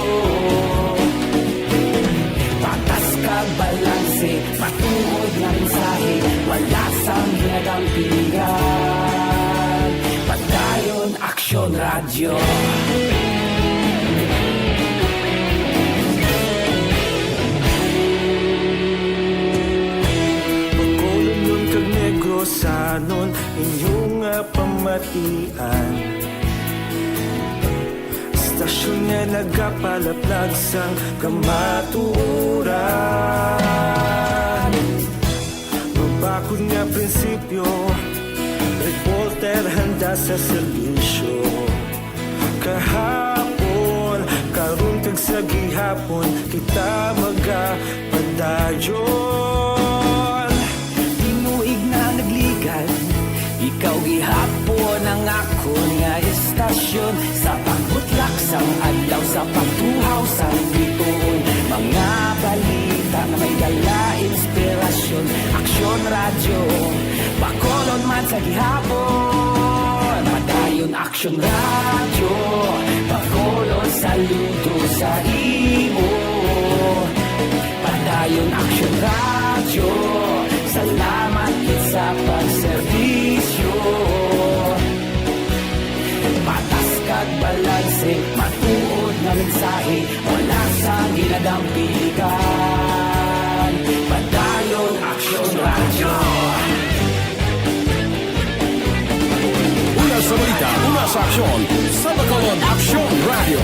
patas kag balanse matuod na mensahe wala sang ginagampingan padayon aksyon radyo Bacolod nun kag Negros sanon inyong pamatian Stasyon nga nagapalaplag sang kamaturan Mabakod nga prinsipyo Reporter handa sa serbisyo Kahapon, karun kag sa gihapon Kita magapadayon Tinuig na nagligan Ikaw gihapon ang ako nga istasyon Sa pagbutlak sang adlaw Sa pagtuhaw sang bituon Mga balita na may dala inspirasyon Aksyon radyo Bacolod man sa gihapon Padayon aksyon radyo Bacolod saludo sa imo Padayon aksyon radyo Salamat sa pagserbisyo Patas kag balanse Matuod na mensahe Wala sa ginagampilikan Padayon aksyon Aksyon sa Bacolod Aksyon Radio.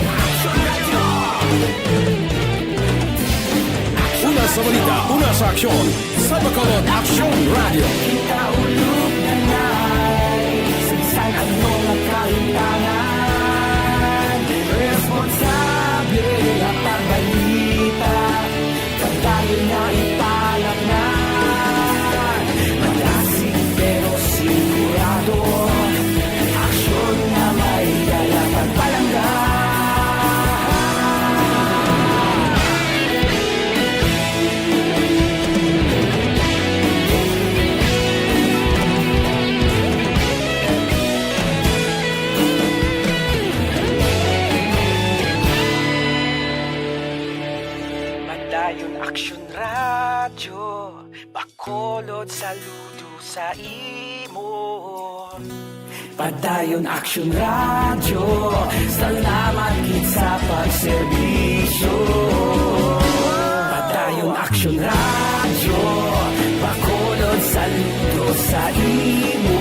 Una sa balita, una sa aksyon sa Bacolod Aksyon Radio. Kaulog na na'y Sinsan ang mga kahintangan Responsable at pagbalita Kagaya na ipalak na Malasig pero sigurado Aksyon na may dalang pagpalangga Madayon Aksyon Radyo Bacolod saludo sa imo Padayon Aksyon Radyo Salamat gid sa pagserbisyo Padayon Aksyon Radyo Bacolod saludo sa imo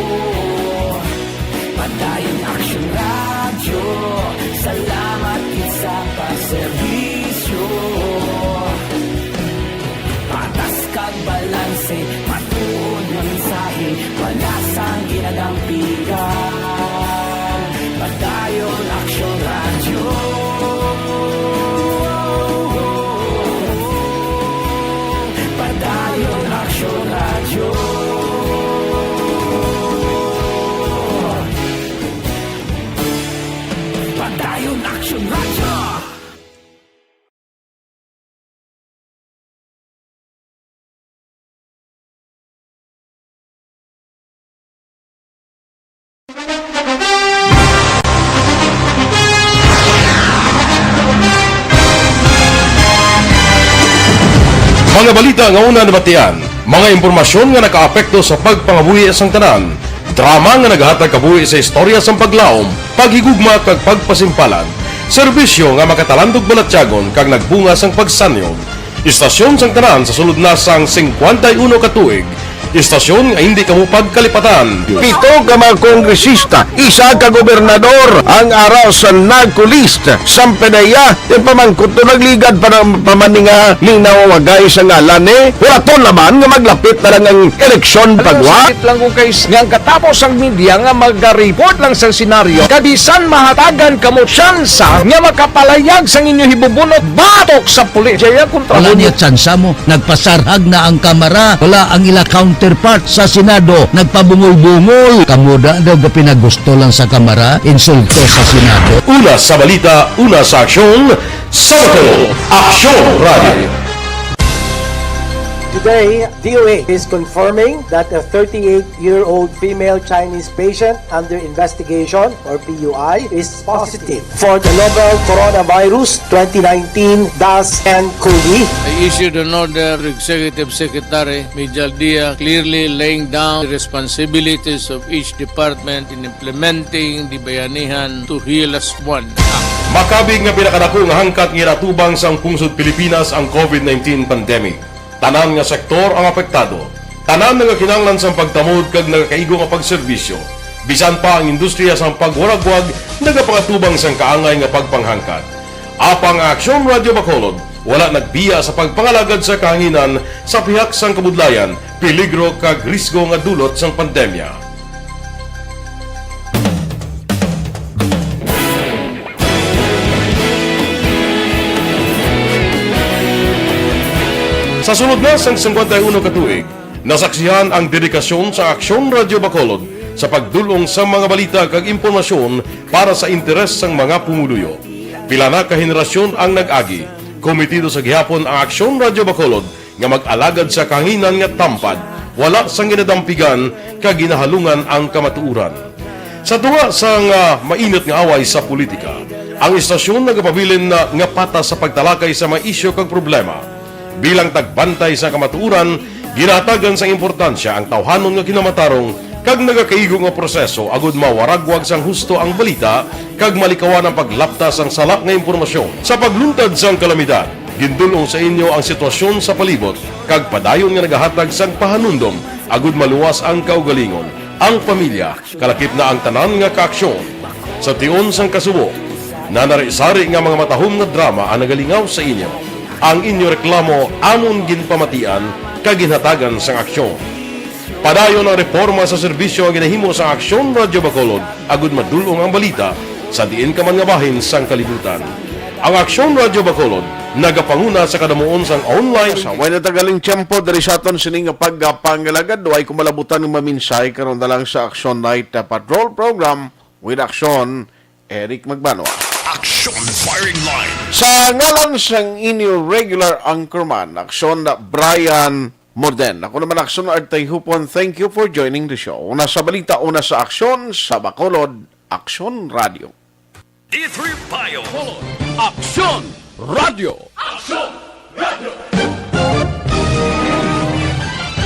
Padayon Aksyon Radyo Salamat gid sa pagserbisyo Patas kag balanse, matuod na mensahe, wala sang ginadampigan. Padayon Aksyon Radyo. Padayon Aksyon Radyo. Padayon Aksyon Radyo. Mga balita nga una nabatian, mga impormasyon nga nakaapekto sa pagpangabuhi sang tanan, drama nga naghatag kabuhi sa istorya sang paglaom, paghigugma kag pagpasimpalan, serbisyo nga makatalandog balatyagon kag nagbunga sang pagsanyog, istasyon sang tanan sa sulod na sang 51 ka tuig, istasyon nga hindi kamupag kalipatan. 7 ka mga kongresista, 1 ka gobernador ang araw sa nagkulist sang pedaya di pamangkot to nagligad para pamaninga linaw wagay sa ngalan wala to naman nga maglapit na lang ang eleksyon pagwa lang kung kays nga katapos ang media nga mag-report lang sa senaryo kabisan mahatagan kamo tsansa nga makapalayag sang inyo hibubunot batok sa pulis jaya kontra wala niya tsansa mo nagpasarhag na ang kamera wala ang ila counterpart sa Senado nagpabungol-bungol kamuda daw ga pinagusto lang sa kamera insulto sa Senado. Una sa balita, una sa aksyon, sa Bacolod Aksyon Radio. Today, DOA is confirming that a 38-year-old female Chinese patient under investigation, or PUI, is positive for the novel coronavirus 2019-nCoV. I issued an order to Executive Secretary Major Dia clearly laying down the responsibilities of each department in implementing the Bayanihan to Heal as One Act. Makabig nga pinakadako nga hangkat nga natubang sang pungsod Pilipinas ang COVID-19 pandemic. Tanan nga sektor ang apektado. Tanan nga kinahanglan sang pagtamod kag nagakaigo nga pagserbisyo. Bisan pa ang industriya sang pagwaragwag nagapangatubang sang kaangay nga pagpanghangkat. Apang Aksyon Radio Bacolod wala nagbiya sa pagpangalagad sa kahanginan sa pihak sang kabudlayan, peligro kag risgo nga dulot sang pandemya. Sa sunod na sang 51 ka tuig, nasaksihan ang dedikasyon sa Aksyon Radio Bacolod sa pagdulong sa mga balita kag impormasyon para sa interes sang mga pumuluyo. Pila na ka henerasyon ang nag-agi, komitido sa gihapon ang Aksyon Radio Bacolod nga mag-alagad sa kahanginan nga tampad, wala sang ginadampigan kag ginahalungan ang kamatuuran. Sa tunga sang mainit nga away sa politika, ang istasyon nagapabilin na nga patas sa pagtalakay sa mga isyu kag problema. Bilang tagbantay sa kamatuuran, ginatagan sa importansya ang tawhanon nga kinamatarong kag nagakaigo nga proseso agud mawaragwag sang husto ang balita kag malikawan ang paglaptas ang salak nga impormasyon. Sa pagluntad sang kalamidad, gindulong sa inyo ang sitwasyon sa palibot kag padayon nga nagahatag sang pahanundom agud maluwas ang kaugalingon, ang pamilya, kalakip na ang tanan nga kaaksyon. Sa tiyon sang kasubo, na narisari nga mga matahom nga drama ang nagalingaw sa inyo. Ang inyo reklamo amon ginpamatian kaginhatagan sang aksyon. Padayon ang reforma sa serbisyo ang ginahimo sa Aksyon Radyo Bacolod agud madulong ang balita sa diin ka man nga bahin sang kalibutan. Ang Aksyon Radyo Bacolod nagapanguna sa kadamuon sang online Sa way na tagaling tiyempo, dari sa aton sining nga pagpangalagad, ay kumalabutan ng maminsay karon na lang sa Aksyon Night Patrol Program with Aksyon, Eric Magbanwa. Aksyon Firing Line. Sa ngalan sang inyo regular anchorman, Aksyon na Brian Morden. Ako naman Aksyon at Tayhopon. Thank you for joining the show. Una sa balita, una sa Aksyon, sa Bacolod, Aksyon Radio. E3 Bio. Aksyon Radio. Aksyon